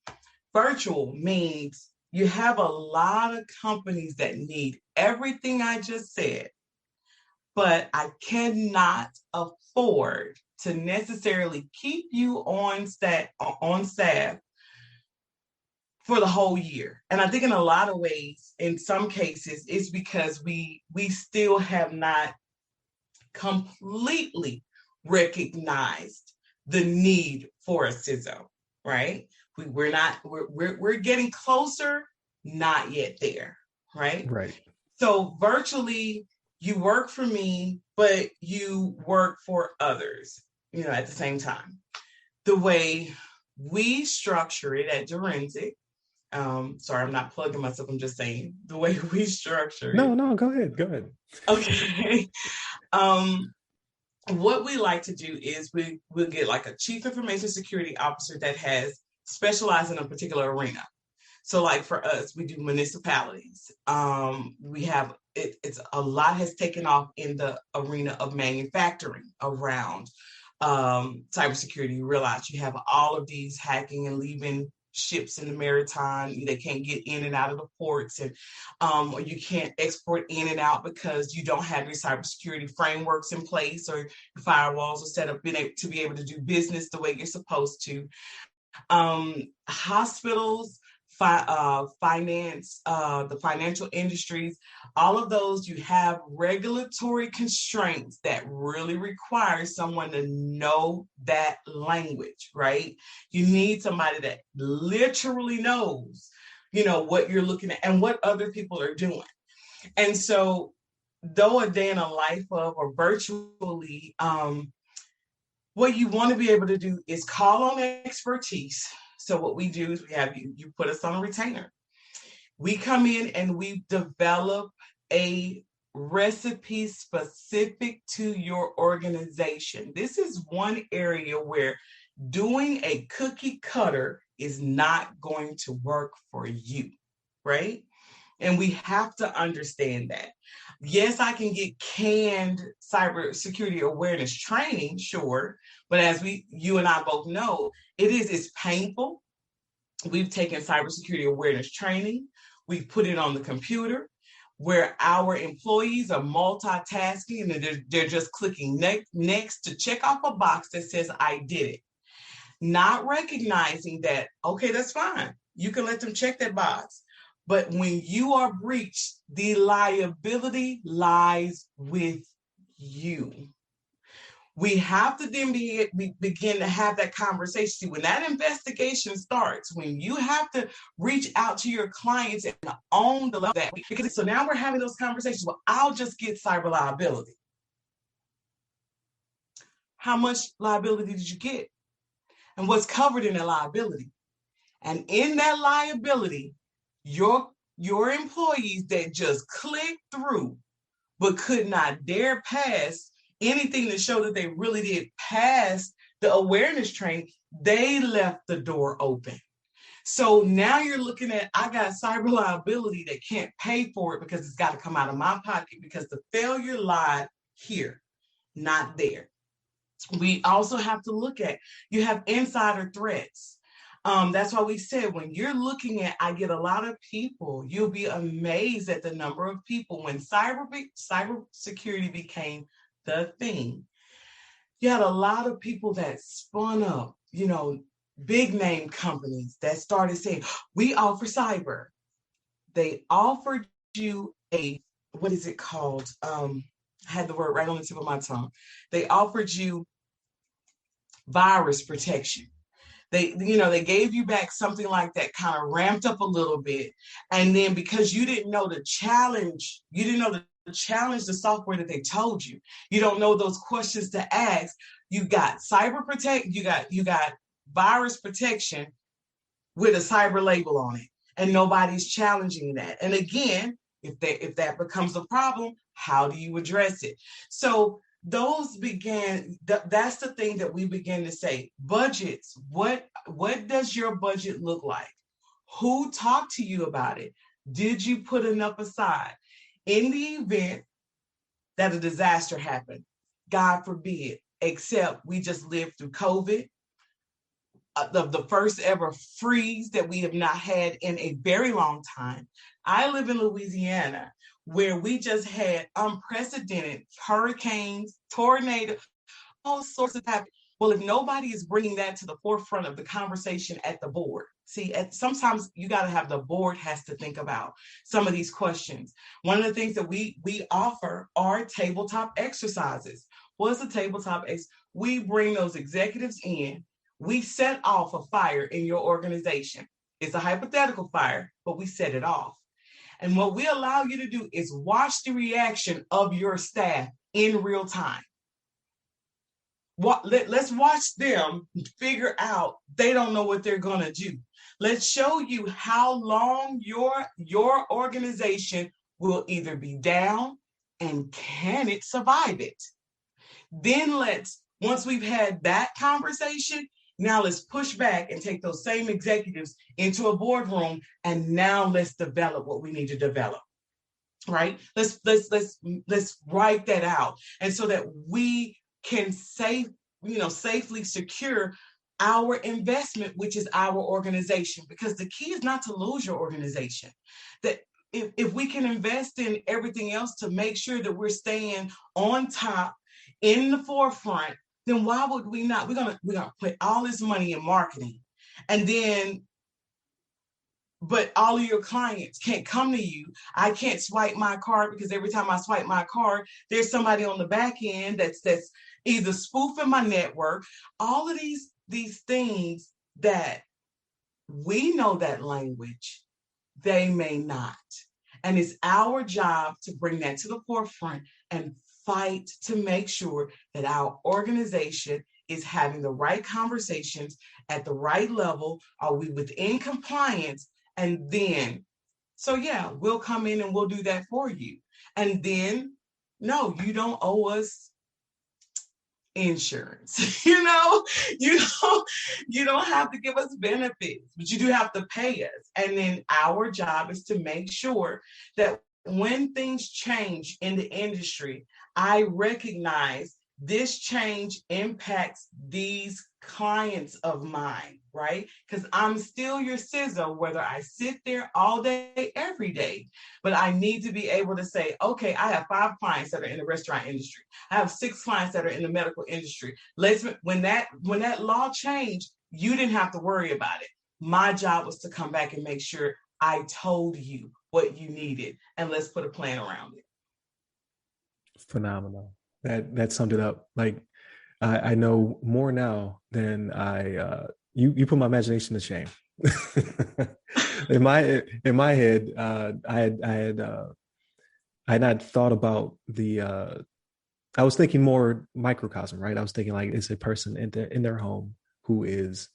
Virtual means you have a lot of companies that need everything I just said, but I cannot afford to necessarily keep you on staff for the whole year. And I think in a lot of ways, in some cases, it's because we still have not completely recognized the need for a CISO, right? We're getting closer, not yet there, right? Right. So virtually you work for me, but you work for others, at the same time. The way we structure it at Direnzic, sorry, I'm not plugging myself, I'm just saying the way we structure it. No, go ahead. Okay. What we like to do is we'll get like a chief information security officer that has specialized in a particular arena. So like for us, we do municipalities. We have it's a lot has taken off in the arena of manufacturing around cybersecurity. You realize you have all of these hacking and leaving ships in the maritime. They can't get in and out of the ports, and or you can't export in and out because you don't have your cybersecurity frameworks in place, or your firewalls are set up to be able to do business the way you're supposed to. Hospitals, finance, the financial industries, all of those, you have regulatory constraints that really require someone to know that language, right? You need somebody that literally knows, what you're looking at and what other people are doing. And so, though a day in a life of or virtually, what you want to be able to do is call on expertise. So what we do is we have you put us on a retainer. We come in and we develop a recipe specific to your organization. This is one area where doing a cookie cutter is not going to work for you, right? And we have to understand that. Yes, I can get canned cybersecurity awareness training, sure. But as you and I both know, it's painful. We've taken cybersecurity awareness training. We've put it on the computer where our employees are multitasking and they're just clicking next to check off a box that says, I did it. Not recognizing that, okay, that's fine. You can let them check that box. But when you are breached, the liability lies with you. We have to then begin to have that conversation. See, when that investigation starts, when you have to reach out to your clients and own the level that, because so now we're having those conversations. Well, I'll just get cyber liability. How much liability did you get? And what's covered in the liability? And in that liability, your employees that just clicked through but could not dare pass anything to show that they really did pass the awareness training, they left the door open. So now you're looking at, I got cyber liability that can't pay for it because it's got to come out of my pocket because the failure lied here, not there. We also have to look at, you have insider threats. That's why we said when you're looking at, I get a lot of people, you'll be amazed at the number of people when cybersecurity became the thing. You had a lot of people that spun up, big name companies that started saying, we offer cyber. They offered you what is it called? I had the word right on the tip of my tongue. They offered you virus protection. They gave you back something like that, kind of ramped up a little bit. And then because you didn't know the challenge, the software that they told you, you don't know those questions to ask. You got cyber protect, you got virus protection with a cyber label on it. And nobody's challenging that. And again, if that becomes a problem, how do you address it? So those that's the thing that we begin to say. Budgets, what does your budget look like? Who talked to you about it? Did you put enough aside? In the event that a disaster happened, God forbid, except we just lived through COVID, the first ever freeze that we have not had in a very long time. I live in Louisiana, where we just had unprecedented hurricanes, tornadoes, all sorts of happening. Well, if nobody is bringing that to the forefront of the conversation at the board, sometimes you got to have the board has to think about some of these questions. One of the things that we offer are tabletop exercises What's a tabletop expert? We bring those executives in. We set off a fire in your organization. It's a hypothetical fire, but we set it off. And what we allow you to do is watch the reaction of your staff in real time. Let's watch them figure out they don't know what they're going to do. Let's show you how long your organization will either be down and can it survive it. Then once we've had that conversation, now let's push back and take those same executives into a boardroom, and now let's develop what we need to develop. Right? Let's write that out, and so that we can safely secure our investment, which is our organization. Because the key is not to lose your organization. That if we can invest in everything else to make sure that we're staying on top, in the forefront, then why would we not? We're gonna put all this money in marketing, and then, but all of your clients can't come to you. I can't swipe my card because every time I swipe my card, there's somebody on the back end that's either spoofing my network. All of these things that we know that language, they may not. And it's our job to bring that to the forefront and fight to make sure that our organization is having the right conversations at the right level. Are we within compliance? And then, so yeah, we'll come in and we'll do that for you. And then, no, you don't owe us insurance. You don't have to give us benefits, but you do have to pay us. And then our job is to make sure that when things change in the industry, I recognize this change impacts these clients of mine, right? Because I'm still your CISO, whether I sit there all day, every day. But I need to be able to say, okay, I have 5 clients that are in the restaurant industry. I have 6 clients that are in the medical industry. When that law changed, you didn't have to worry about it. My job was to come back and make sure I told you what you needed, and let's put a plan around it. Phenomenal. That summed it up. Like, I know more now than you put my imagination to shame. in my head, I had not thought about I was thinking more microcosm, right? I was thinking like it's a person in their home who is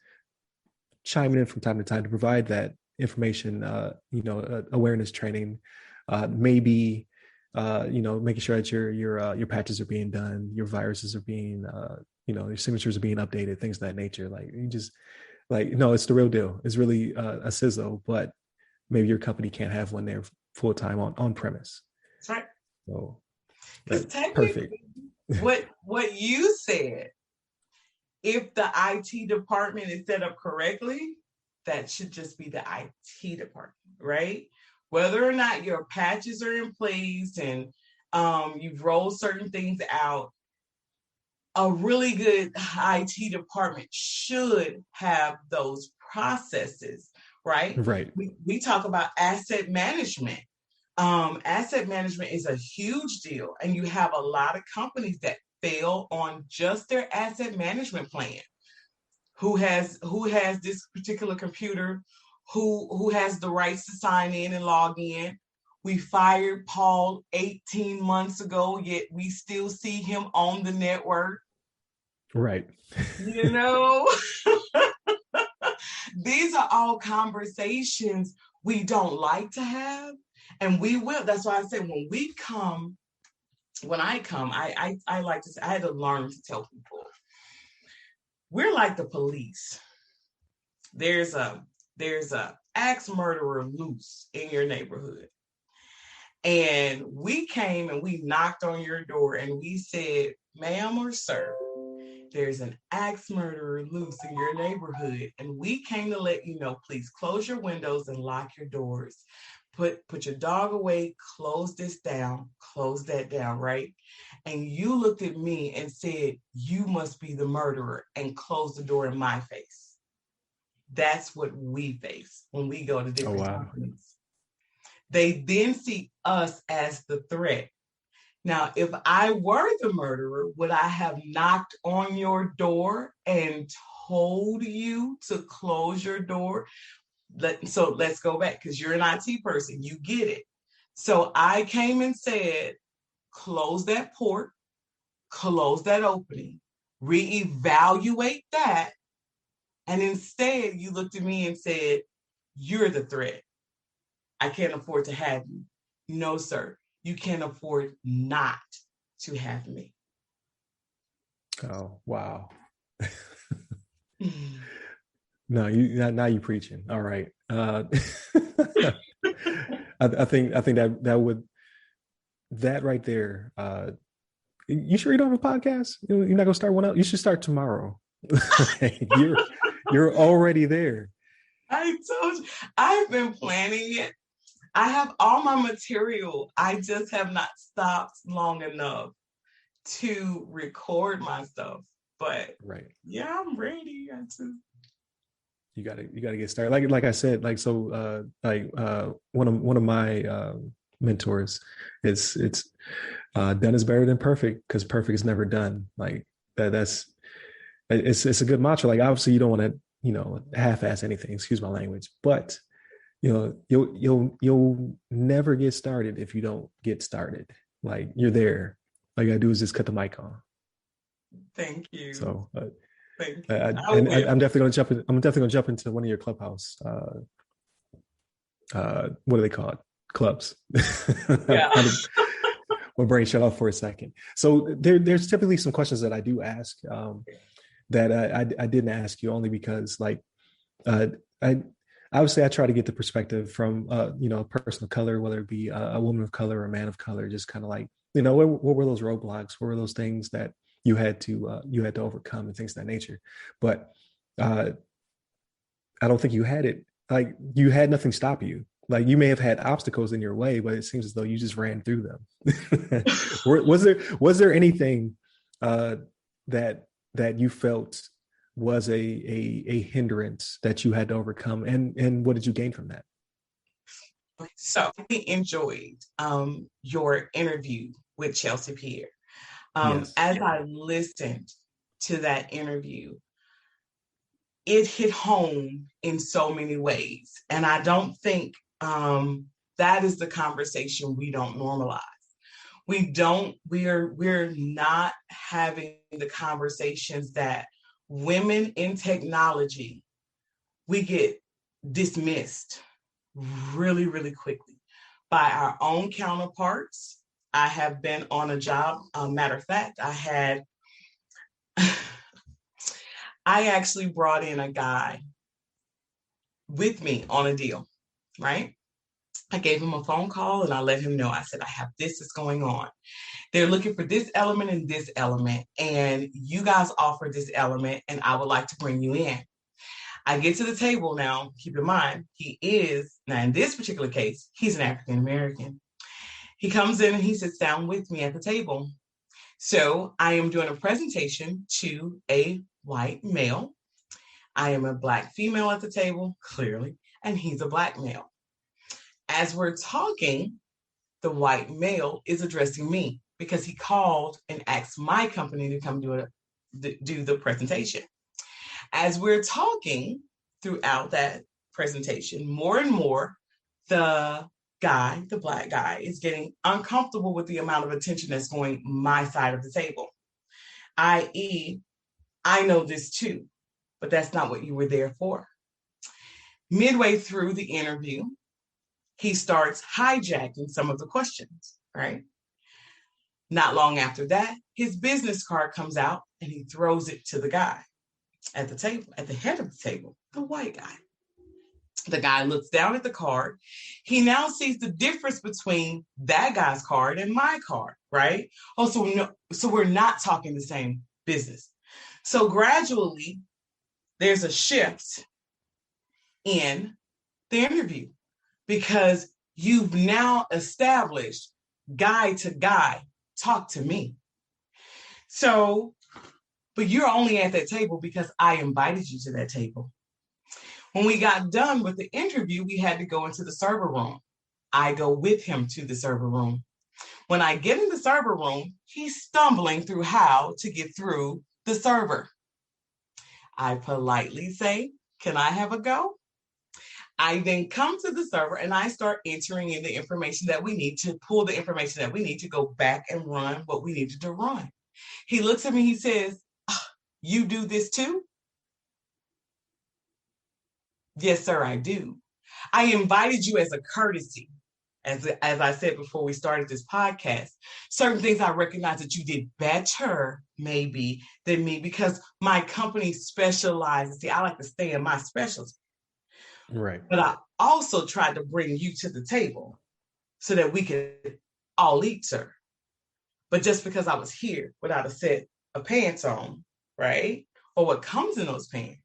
chiming in from time to time to provide that information, awareness training, maybe making sure that your patches are being done, your viruses are being, your signatures are being updated, things of that nature. Like, you just no, it's the real deal. It's really a CISO, but maybe your company can't have one there full time on premise. That's right. So that's perfect. What you said, if the IT department is set up correctly, that should just be the IT department, right? Whether or not your patches are in place and you've rolled certain things out, a really good IT department should have those processes, right? Right. We talk about asset management. Asset management is a huge deal, and you have a lot of companies that fail on just their asset management plan. Who has this particular computer? Who has the rights to sign in and log in? We fired Paul 18 months ago, yet we still see him on the network. Right. These are all conversations we don't like to have, and we will. That's why I say when I come, I like to say, I had to learn to tell people, we're like the police. There's a axe murderer loose in your neighborhood. And we came and we knocked on your door and we said, ma'am or sir, there's an axe murderer loose in your neighborhood. And we came to let you know, please close your windows and lock your doors. Put your dog away, close this down, close that down, right? And you looked at me and said, you must be the murderer, and closed the door in my face. That's what we face when we go to different companies. They then see us as the threat. Now, if I were the murderer, would I have knocked on your door and told you to close your door? So let's go back, because you're an IT person. You get it. So I came and said, close that port, close that opening, reevaluate that. And instead, you looked at me and said, you're the threat. I can't afford to have you. No, sir. You can't afford not to have me. Oh, wow. No, now you preaching. All right. I think that right there. You sure you don't have a podcast? You're not gonna start one up? You should start tomorrow. you're already there. I told you, I've been planning it. I have all my material. I just have not stopped long enough to record my stuff. But right, yeah, I'm ready. You gotta get started. Like I said, one of my mentors, it's done is better than perfect, because perfect is never done. Like it's a good mantra. Like, obviously you don't want to half-ass anything. Excuse my language, but you'll never get started if you don't get started. Like, you're there. All you gotta do is just cut the mic on. Thank you. So thank you. I'm definitely gonna jump in. I'm definitely gonna jump into one of your Clubhouse. What do they call it? Clubs. Yeah. My brain shut off for a second. So there's typically some questions that I do ask that I didn't ask you, only because, like, I obviously I try to get the perspective from a person of color, whether it be a woman of color or a man of color, just kind of like, what were those roadblocks? What were those things that you had to overcome, and things of that nature? But I don't think you had it. Like, you had nothing stop you. Like, you may have had obstacles in your way, but it seems as though you just ran through them. Was there anything that you felt was a hindrance that you had to overcome, and what did you gain from that? So I enjoyed your interview with Chelsea Pierre. Yes. As I listened to that interview, it hit home in so many ways. And I don't think that is the conversation we don't normalize. We're not having the conversations that women in technology, we get dismissed really, really quickly by our own counterparts. I have been on a job. Matter of fact, I actually brought in a guy with me on a deal, right? I gave him a phone call and I let him know. I said, I have this is going on. They're looking for this element and this element, and you guys offer this element, and I would like to bring you in. I get to the table now. Keep in mind, now in this particular case, he's an African American. He comes in and he sits down with me at the table. So I am doing a presentation to a white male. I am a Black female at the table, clearly, and he's a Black male. As we're talking, the white male is addressing me because he called and asked my company to come do the presentation. As we're talking throughout that presentation, more and more, the Black guy, is getting uncomfortable with the amount of attention that's going my side of the table. I.e., I know this too, but that's not what you were there for. Midway through the interview, he starts hijacking some of the questions, right? Not long after that, his business card comes out and he throws it to the guy at the table, at the head of the table, the white guy. The guy looks down at the card. He now sees the difference between that guy's card and my card, right? Oh, so we're not talking the same business. So gradually, there's a shift in the interview because you've now established guy to guy, talk to me. So, but you're only at that table because I invited you to that table. When we got done with the interview, we had to go into the server room. I go with him to the server room. When I get in the server room, he's stumbling through how to get through the server. I politely say, can I have a go? I then come to the server and I start entering in the information that we need to pull the information that we need to go back and run what we needed to run. He looks at me, he says, you do this too? Yes, sir, I do. I invited you as a courtesy. As I said before we started this podcast, certain things I recognize that you did better maybe than me because my company specializes. See, I like to stay in my specialty. Right. But I also tried to bring you to the table so that we could all eat, sir. But just because I was here without a set of pants on, right? Or what comes in those pants,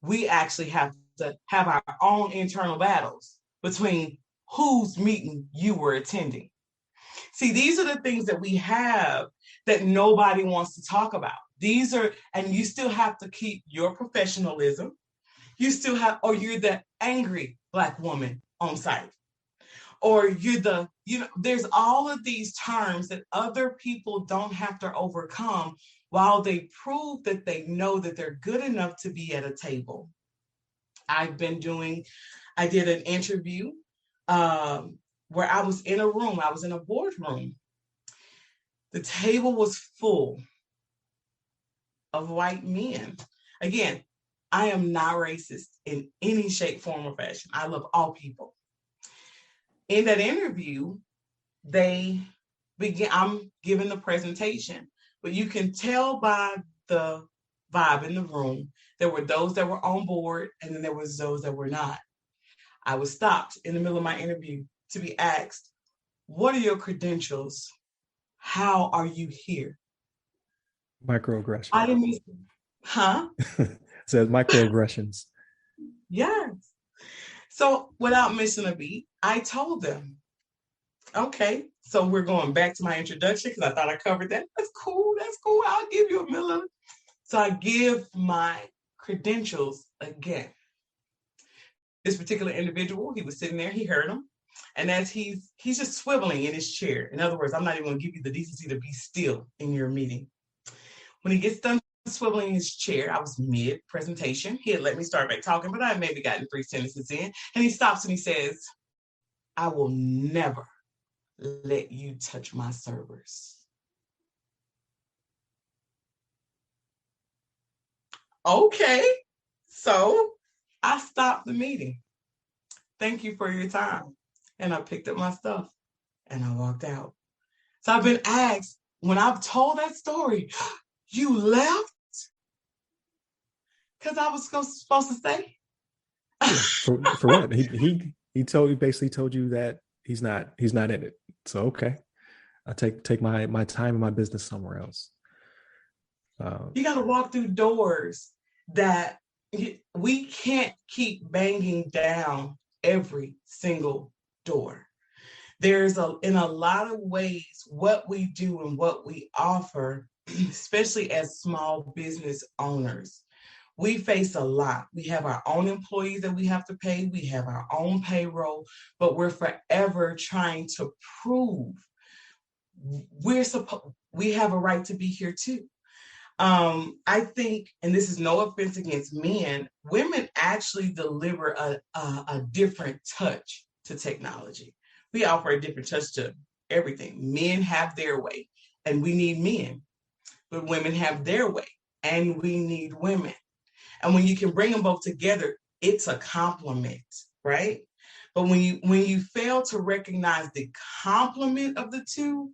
we actually have to have our own internal battles between whose meeting you were attending. See, these are the things that we have that nobody wants to talk about. These are, and you still have to keep your professionalism. You still have, or you're the angry Black woman on site. Or you're the, there's all of these terms that other people don't have to overcome while they prove that they know that they're good enough to be at a table. I did an interview where I was in a room, I was in a boardroom. The table was full of white men. Again, I am not racist in any shape, form, or fashion. I love all people. In that interview, I'm giving the presentation, but you can tell by the vibe in the room, there were those that were on board, and then there was those that were not. I was stopped in the middle of my interview to be asked, what are your credentials? How are you here? Microaggressions. I didn't miss them. Huh? It says microaggressions. Yes. So without missing a beat, I told them, okay, so we're going back to my introduction because I thought I covered that. That's cool. I'll give you a minute. So I give my credentials again. This particular individual, he was sitting there, he heard him. And as he's just swiveling in his chair. In other words, I'm not even going to give you the decency to be still in your meeting. When he gets done swiveling in his chair, I was mid-presentation. He had let me start back talking, but I had maybe gotten 3 sentences in. And he stops and he says, I will never let you touch my servers. Okay, so I stopped the meeting. Thank you for your time. And I picked up my stuff and I walked out. So I've been asked, when I've told that story, you left? Because I was supposed to stay? For what? He basically told you that he's not in it. So okay. I take my time and my business somewhere else. You got to walk through doors that we can't keep banging down every single door. There's in a lot of ways what we do and what we offer, especially as small business owners, we face a lot. We have our own employees that we have to pay. We have our own payroll, but we're forever trying to prove we have a right to be here too. I think, and this is no offense against men, women actually deliver a different touch to technology. We offer a different touch to everything. Men have their way, and we need men, but women have their way, and we need women. And when you can bring them both together, it's a compliment, right? But when you fail to recognize the complement of the two,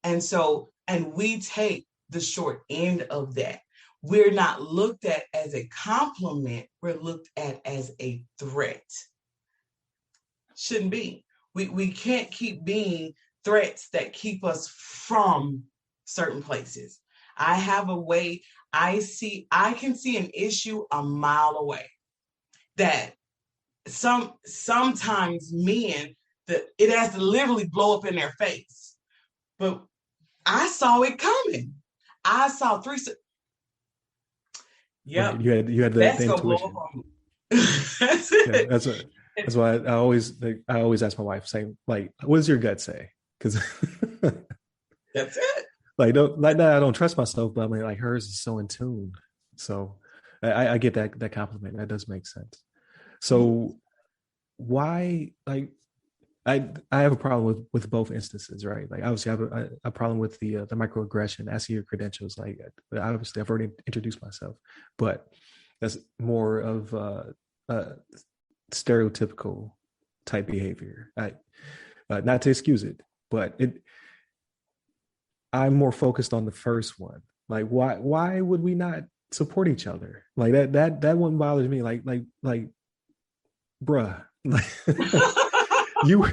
and we take the short end of that. We're not looked at as a compliment, we're looked at as a threat. Shouldn't be. We can't keep being threats that keep us from certain places. I have a way, I can see an issue a mile away that sometimes men, that it has to literally blow up in their face. But I saw it coming. I saw 3. Yeah, you had the intuition. That's it. Yeah, that's it. That's why I always ask my wife, saying like, "What does your gut say?" Because That's it. like that, I don't trust myself, but I mean, like hers is so in tune. So I get that compliment. That does make sense. Mhm. So why like I have a problem with both instances, right? Like obviously I have a problem with the microaggression. I see your credentials. Like obviously I've already introduced myself, but that's more of stereotypical type behavior. Not to excuse it, but I'm more focused on the first one. Like why would we not support each other? Like that one bothers me. Like bruh, like you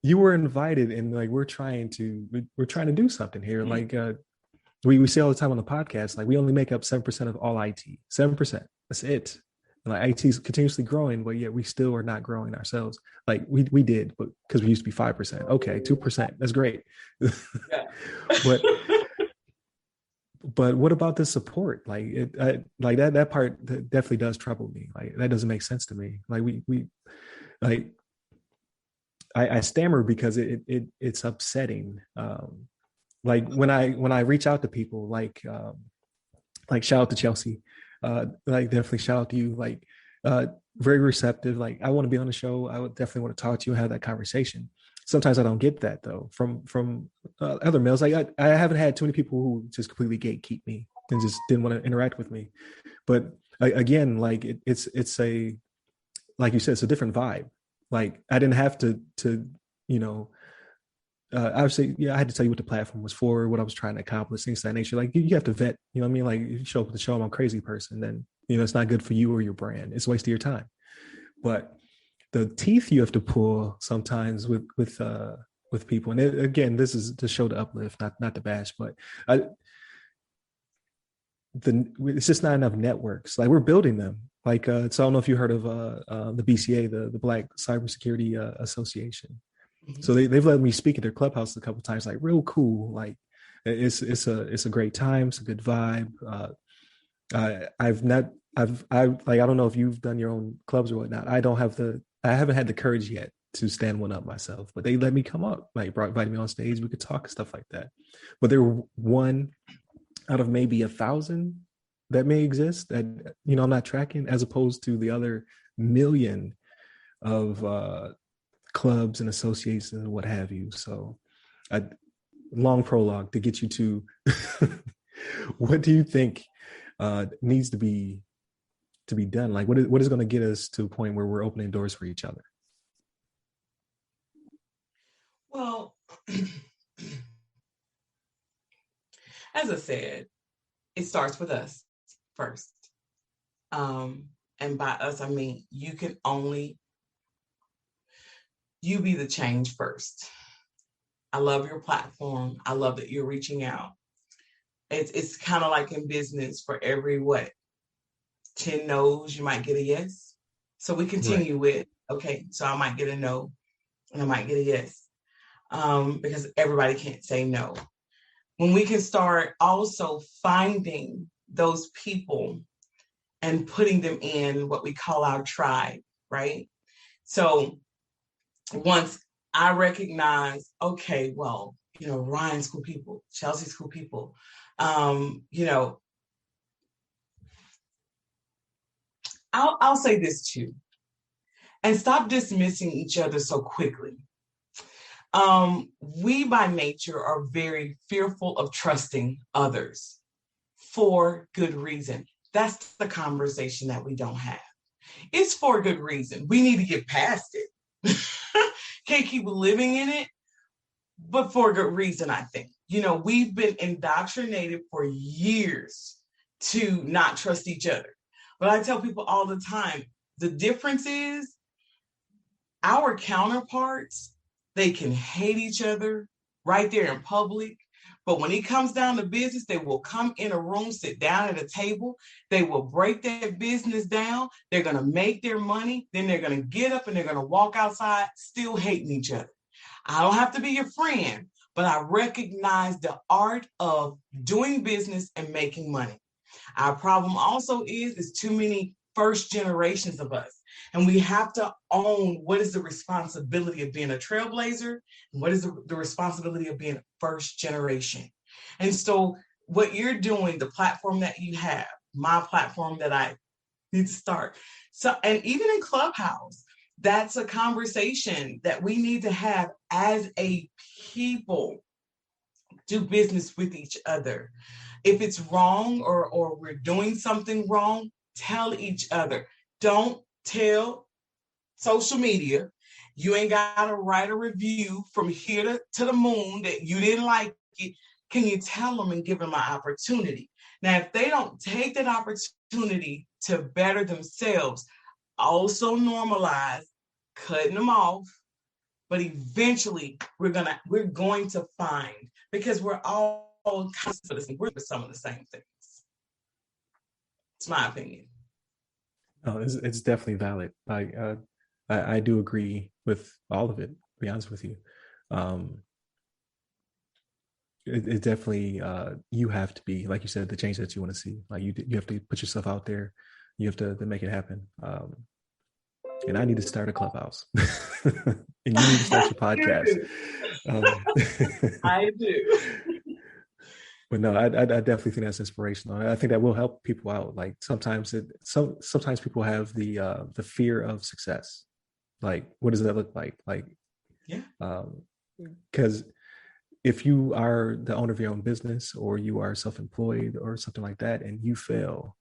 you were invited and like we're trying to do something here. Like we say all the time on the podcast, like we only make up 7% of all IT. 7%. That's it. And like IT is continuously growing, but yet we still are not growing ourselves. Like we did, but because we used to be 5%. Okay, 2%. That's great. Yeah. but but what about the support? Like like that part that definitely does trouble me. Like that doesn't make sense to me. Like we like I stammer because it's upsetting. Like when I reach out to people, like shout out to Chelsea, like definitely shout out to you, like very receptive. Like I want to be on the show. I would definitely want to talk to you and have that conversation. Sometimes I don't get that though from other males. Like I haven't had too many people who just completely gatekeep me and just didn't want to interact with me. But again, like it's a like you said, it's a different vibe. Like I didn't have to you know obviously, yeah, I had to tell you what the platform was for, what I was trying to accomplish, things of that nature. Like you have to vet, you know what I mean? Like if you show up at the show, I'm a crazy person, then it's not good for you or your brand. It's a waste of your time. But the teeth you have to pull sometimes with people, and again, this is to show the uplift, not the bash, but I, it's just not enough networks. Like we're building them. Like so, I don't know if you heard of the BCA, the Black Cybersecurity Association. So they've let me speak at their clubhouse a couple of times, like real cool. Like it's a great time. It's a good vibe. I've not, I like, I don't know if you've done your own clubs or whatnot. I haven't had the courage yet to stand one up myself, but they let me come up, like invited me on stage. We could talk and stuff like that. But they're one out of maybe 1,000 that may exist that, I'm not tracking, as opposed to the other million of clubs and associations and what have you. So a long prologue to get you to what do you think needs to be done? Like what is going to get us to a point where we're opening doors for each other? Well, as I said, it starts with us first. And by us, I mean you be the change first. I love your platform. I love that you're reaching out. It's kind of like in business, for every 10 no's, you might get a yes. So we Right. continue with, okay, so I might get a no and I might get a yes, because everybody can't say no. When we can start also finding those people and putting them in what we call our tribe, right? So once I recognize, okay, well, Ryan's cool people, Chelsea's cool people, I'll say this too, and stop dismissing each other so quickly. We by nature are very fearful of trusting others for good reason. That's the conversation that we don't have. It's for good reason. We need to get past it. Can't keep living in it, but for good reason, I think. We've been indoctrinated for years to not trust each other. But I tell people all the time, the difference is our counterparts, they can hate each other right there in public. But when it comes down to business, they will come in a room, sit down at a table. They will break their business down. They're going to make their money. Then they're going to get up and they're going to walk outside still hating each other. I don't have to be your friend, but I recognize the art of doing business and making money. Our problem also is too many first generations of us. And we have to own what is the responsibility of being a trailblazer and what is the responsibility of being first generation. And so what you're doing, the platform that you have, my platform that I need to start. So, and even in Clubhouse, that's a conversation that we need to have as a people, do business with each other. If it's wrong or we're doing something wrong, tell each other. Don't tell social media. You ain't got to write a review from here to the moon that you didn't like it. Can you tell them and give them an opportunity? Now, if they don't take that opportunity to better themselves, also normalize cutting them off. But eventually we're going to find, because we're all constantly we're some of the same things. It's my opinion. No, it's definitely valid. I do agree with all of it, to be honest with you. It definitely, you have to be, like you said, the change that you want to see. Like you have to put yourself out there. You have to make it happen. And I need to start a Clubhouse. And you need to start your podcast. I do. But no, I definitely think that's inspirational. I think that will help people out. Like sometimes people have the fear of success. Like, what does that look like? Like, yeah. Because if you are the owner of your own business or you are self-employed or something like that, and you fail,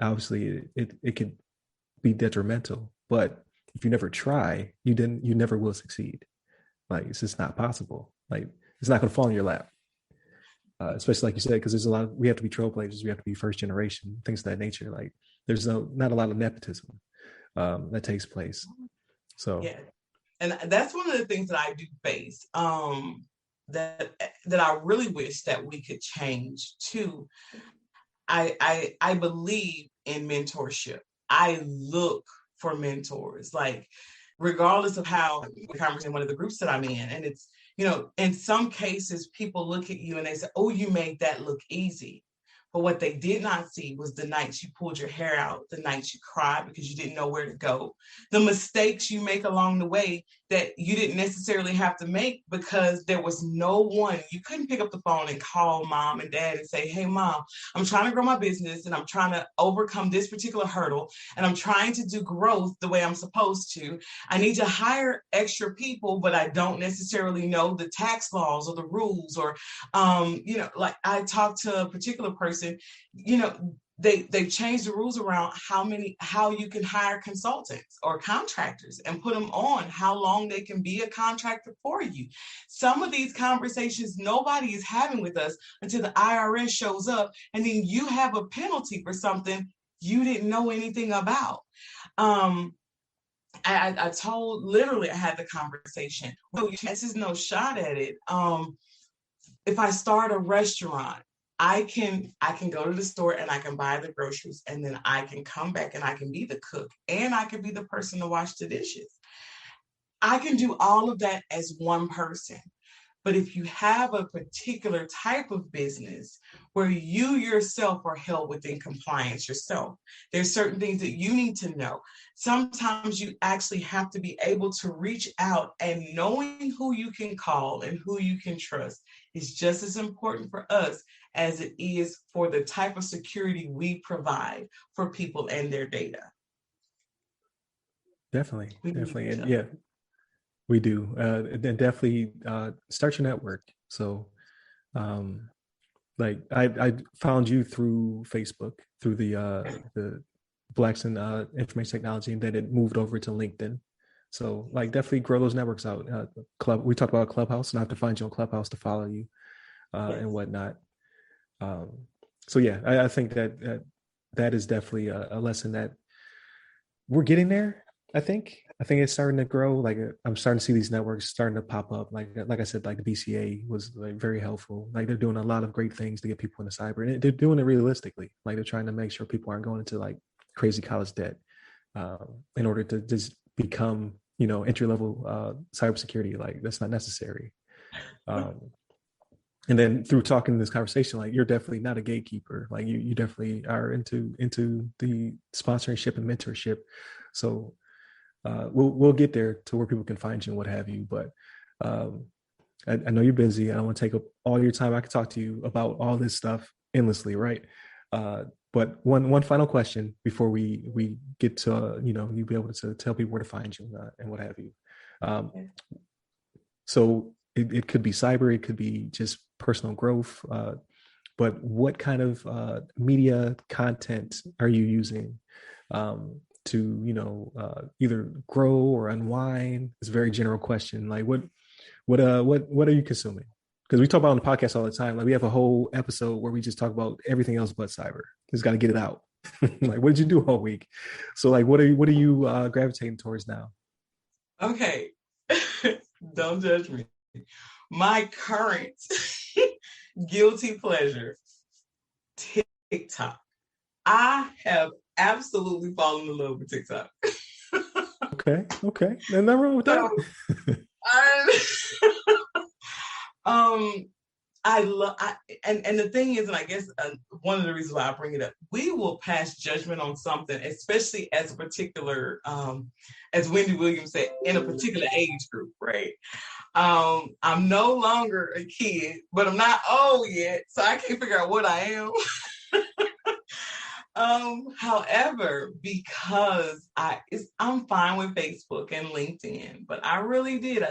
obviously it could be detrimental. But if you never try, you never will succeed. Like, it's just not possible. Like, it's not going to fall in your lap. Especially like you said, because there's we have to be trailblazers, we have to be first generation, things of that nature. Like, there's not a lot of nepotism that takes place. So yeah, and that's one of the things that I do face. That I really wish that we could change too. I believe in mentorship. I look for mentors, like regardless of how the conversation in one of the groups that I'm in. And it's, in some cases, people look at you and they say, oh, you made that look easy. But what they did not see was the nights you pulled your hair out, the nights you cried because you didn't know where to go, the mistakes you make along the way that you didn't necessarily have to make because there was no one. You couldn't pick up the phone and call mom and dad and say, hey, mom, I'm trying to grow my business and I'm trying to overcome this particular hurdle and I'm trying to do growth the way I'm supposed to. I need to hire extra people, but I don't necessarily know the tax laws or the rules or, like I talked to a particular person, they've changed the rules around how you can hire consultants or contractors and put them on, how long they can be a contractor for you. Some of these conversations nobody is having with us until the IRS shows up and then you have a penalty for something you didn't know anything about. I had the conversation. Well, this is no shot at it. If I start a restaurant, I can go to the store and I can buy the groceries and then I can come back and I can be the cook and I can be the person to wash the dishes. I can do all of that as one person. But if you have a particular type of business where you yourself are held within compliance yourself, there's certain things that you need to know. Sometimes you actually have to be able to reach out, and knowing who you can call and who you can trust is just as important for us as it is for the type of security we provide for people and their data. Definitely. And yeah, we do. Then definitely start your network. So like I found you through Facebook, through the Blacks in Information Technology, and then it moved over to LinkedIn. So like definitely grow those networks out. We talked about Clubhouse, and I have to find you on Clubhouse to follow you and whatnot. So yeah, I think that is definitely a lesson that we're getting there. I think it's starting to grow. Like I'm starting to see these networks starting to pop up. Like I said, like the BCA was like very helpful. Like they're doing a lot of great things to get people into cyber, and they're doing it realistically. Like they're trying to make sure people aren't going into like crazy college debt in order to just become, entry level cybersecurity. Like that's not necessary. And then through talking this conversation, like you're definitely not a gatekeeper. Like you definitely are into the sponsorship and mentorship. So we'll get there to where people can find you and what have you. But I know you're busy. I don't want to take up all your time. I could talk to you about all this stuff endlessly, right? But one final question before we get to you be able to tell people where to find you and what have you. So it could be cyber, it could be just personal growth. But what kind of media content are you using to either grow or unwind? It's a very general question. Like what are you consuming? Because we talk about on the podcast all the time. Like we have a whole episode where we just talk about everything else but cyber. Just got to get it out. Like what did you do all week? So like what are you gravitating towards now? Okay, don't judge me. My current guilty pleasure, TikTok. I have absolutely fallen in love with TikTok. Okay. There's nothing wrong with that. I love, and the thing is, and I guess one of the reasons why I bring it up, we will pass judgment on something, especially as a particular, as Wendy Williams said, in a particular age group, right? I'm no longer a kid, but I'm not old yet, so I can't figure out what I am. However, because I'm fine with Facebook and LinkedIn, but I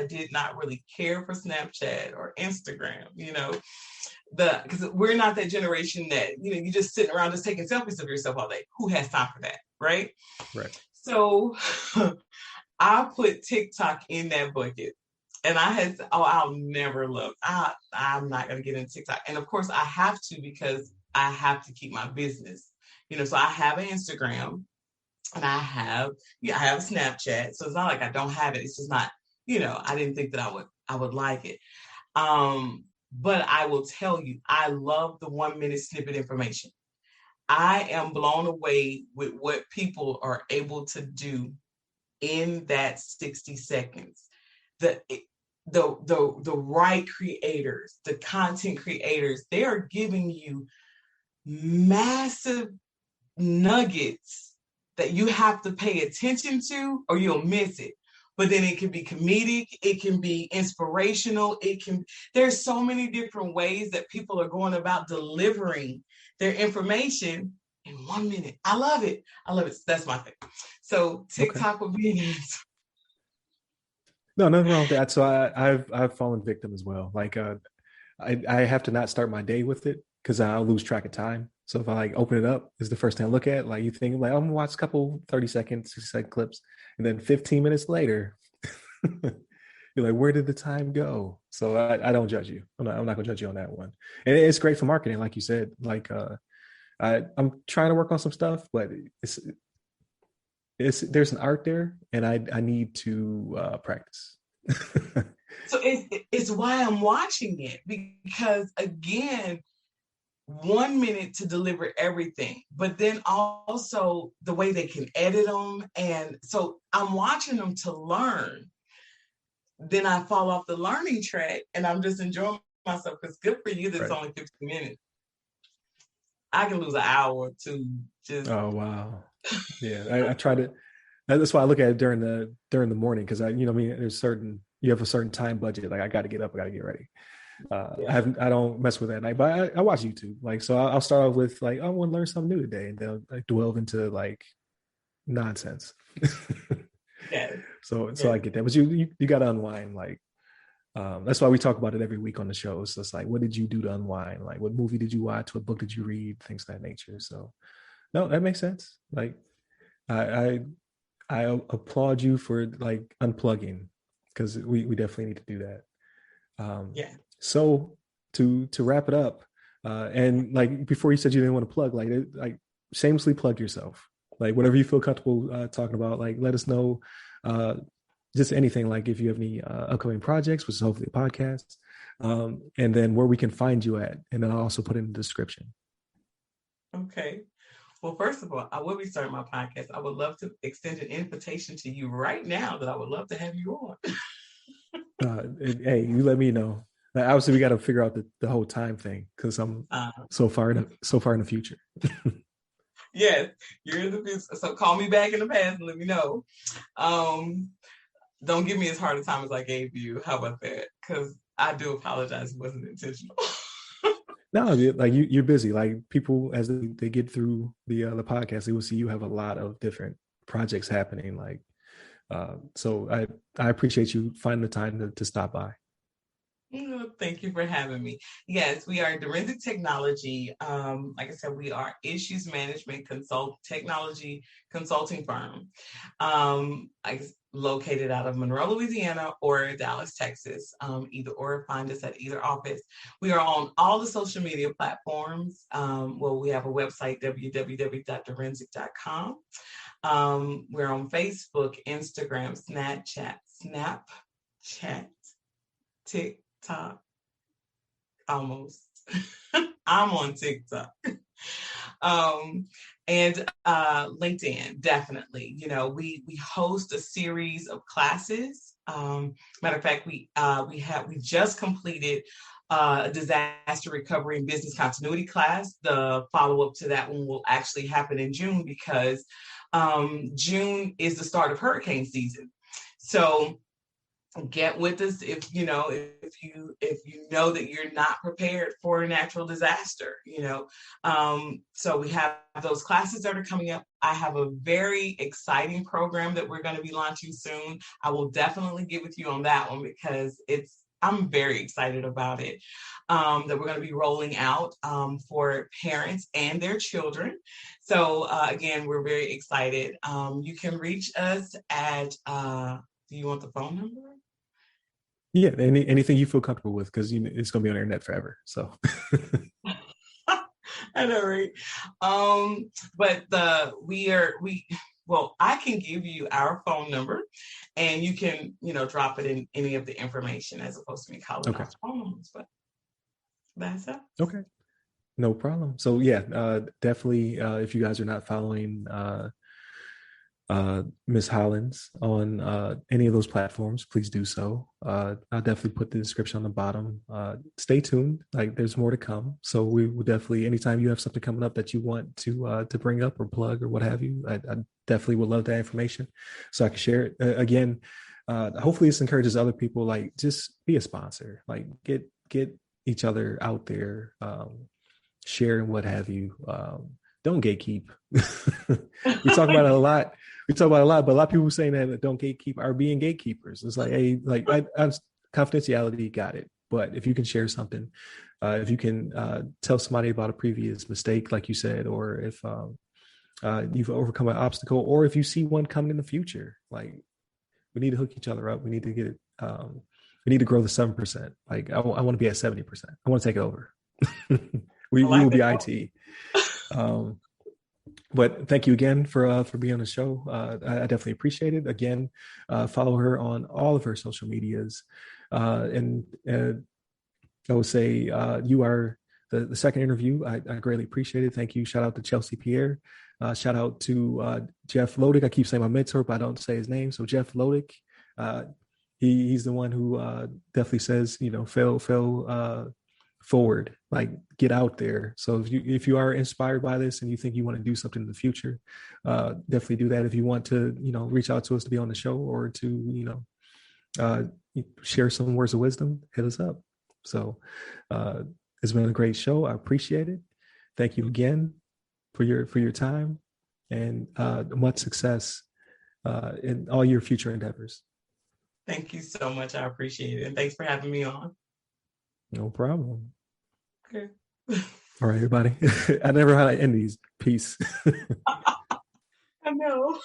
did not really care for Snapchat or Instagram, because we're not that generation that, you just sitting around just taking selfies of yourself all day. Who has time for that? Right. Right. So I put TikTok in that bucket. And I'll never look. I'm not going to get into TikTok. And of course I have to, because I have to keep my business. So I have an Instagram and I have Snapchat. So it's not like I don't have it. It's just not, I didn't think that I would like it. But I will tell you, I love the 1 minute snippet information. I am blown away with what people are able to do in that 60 seconds. The right creators, the content creators, they are giving you massive nuggets that you have to pay attention to or you'll miss it. But then it can be comedic, it can be inspirational, there's so many different ways that people are going about delivering their information in 1 minute. I love it. That's my thing. So TikTok will be an answer. No, nothing wrong with that. So I've fallen victim as well. Like I have to not start my day with it because I'll lose track of time. So if I like open it up, it's the first thing I look at. Like you think like I'm gonna watch a couple 30-second, 60-second clips, and then 15 minutes later, you're like, where did the time go? So I don't judge you. I'm not gonna judge you on that one. And it's great for marketing, like you said. Like I'm trying to work on some stuff, but there's an art there, and I need to practice. So it's why I'm watching it, because again, 1 minute to deliver everything, but then also the way they can edit them. And so I'm watching them to learn. Then I fall off the learning track and I'm just enjoying myself, because good for you that it's only 15 minutes. I can lose an hour or two. Oh, wow. Yeah, I try to. That's why I look at it during the morning, because you have a certain time budget. Like I got to get up, I got to get ready. I don't mess with that at night, but I watch YouTube. Like, so I'll start off with like, I want to learn something new today, and then I delve into like nonsense. Yeah. So I get that, but you got to unwind. Like, that's why we talk about it every week on the show. So it's like, what did you do to unwind? Like, what movie did you watch? What book did you read? Things of that nature. So, no, that makes sense. Like, I applaud you for like unplugging, because we definitely need to do that. Yeah. So to wrap it up, and like before you said you didn't want to plug, like shamelessly plug yourself. Like whatever you feel comfortable talking about, like let us know. Just anything, like if you have any upcoming projects, which is hopefully a podcast, and then where we can find you at, and then I'll also put it in the description. Okay. Well, first of all, I will be starting my podcast. I would love to extend an invitation to you right now that I would love to have you on. Hey, you let me know. Obviously, we got to figure out the whole time thing, because I'm so far in the future. Yes, you're in the business. So call me back in the past and let me know. Don't give me as hard a time as I gave you. How about that? Because I do apologize. It wasn't intentional. No, like you're busy. Like people, as they get through the podcast, they will see you have a lot of different projects happening. Like, so I appreciate you finding the time to stop by. Thank you for having me. Yes, we are Direnzic Technology. Like I said, we are issues management technology consulting firm. Located out of Monroe, Louisiana, or Dallas, Texas. Either or, find us at either office. We are on all the social media platforms. We have a website, www.direnzic.com. We're on Facebook, Instagram, Snapchat, TikTok, almost. I'm on TikTok. And LinkedIn, definitely. You know, we host a series of classes. Matter of fact, we just completed a disaster recovery and business continuity class. The follow-up to that one will actually happen in June because June is the start of hurricane season. So get with us if you know that you're not prepared for a natural disaster. So we have those classes that are coming up. I have a very exciting program that we're going to be launching soon. I will definitely get with you on that one because I'm very excited about it, that we're going to be rolling out for parents and their children. So again, we're very excited. You can reach us at do you want the phone number? Yeah, anything you feel comfortable with, because it's going to be on the internet forever. So I know, right? But I can give you our phone number, and you can drop it in any of the information as opposed to me calling off the phone numbers. But that's it. Okay, no problem. So yeah, definitely. If you guys are not following Miss Hollins on any of those platforms, please do so. I'll definitely put the description on the bottom. Stay tuned, like there's more to come. So we will definitely, anytime you have something coming up that you want to bring up or plug or what have you, I definitely would love that information so I can share it. Again, hopefully this encourages other people, like just be a sponsor, like get each other out there, share and what have you. Don't gatekeep. We talk about it a lot. But a lot of people saying that don't gatekeep are being gatekeepers. It's like, hey, like I'm confidentiality, got it. But if you can share something, if you can tell somebody about a previous mistake, like you said, or if you've overcome an obstacle, or if you see one coming in the future, like we need to hook each other up. We need to get it. We need to grow the 7%. Like I want to be at 70%. I want to take it over. we will be IT. But thank you again for being on the show. I definitely appreciate it. Again, follow her on all of her social medias. And I would say you are the second interview. I greatly appreciate it. Thank you. Shout out to Chelsea Pierre. Shout out to Jeff Lodick. I keep saying my mentor, but I don't say his name. So Jeff Lodick, he's the one who definitely says, fail forward, like get out there. So if you are inspired by this and you think you want to do something in the future, definitely do that. If you want to reach out to us to be on the show or to share some words of wisdom, hit us up. So it's been a great show. I appreciate it. Thank you again for your time, and much success in all your future endeavors. Thank you so much. I appreciate it, and thanks for having me on. No problem. Okay. All right, everybody. I never know how to end these. Peace. I know.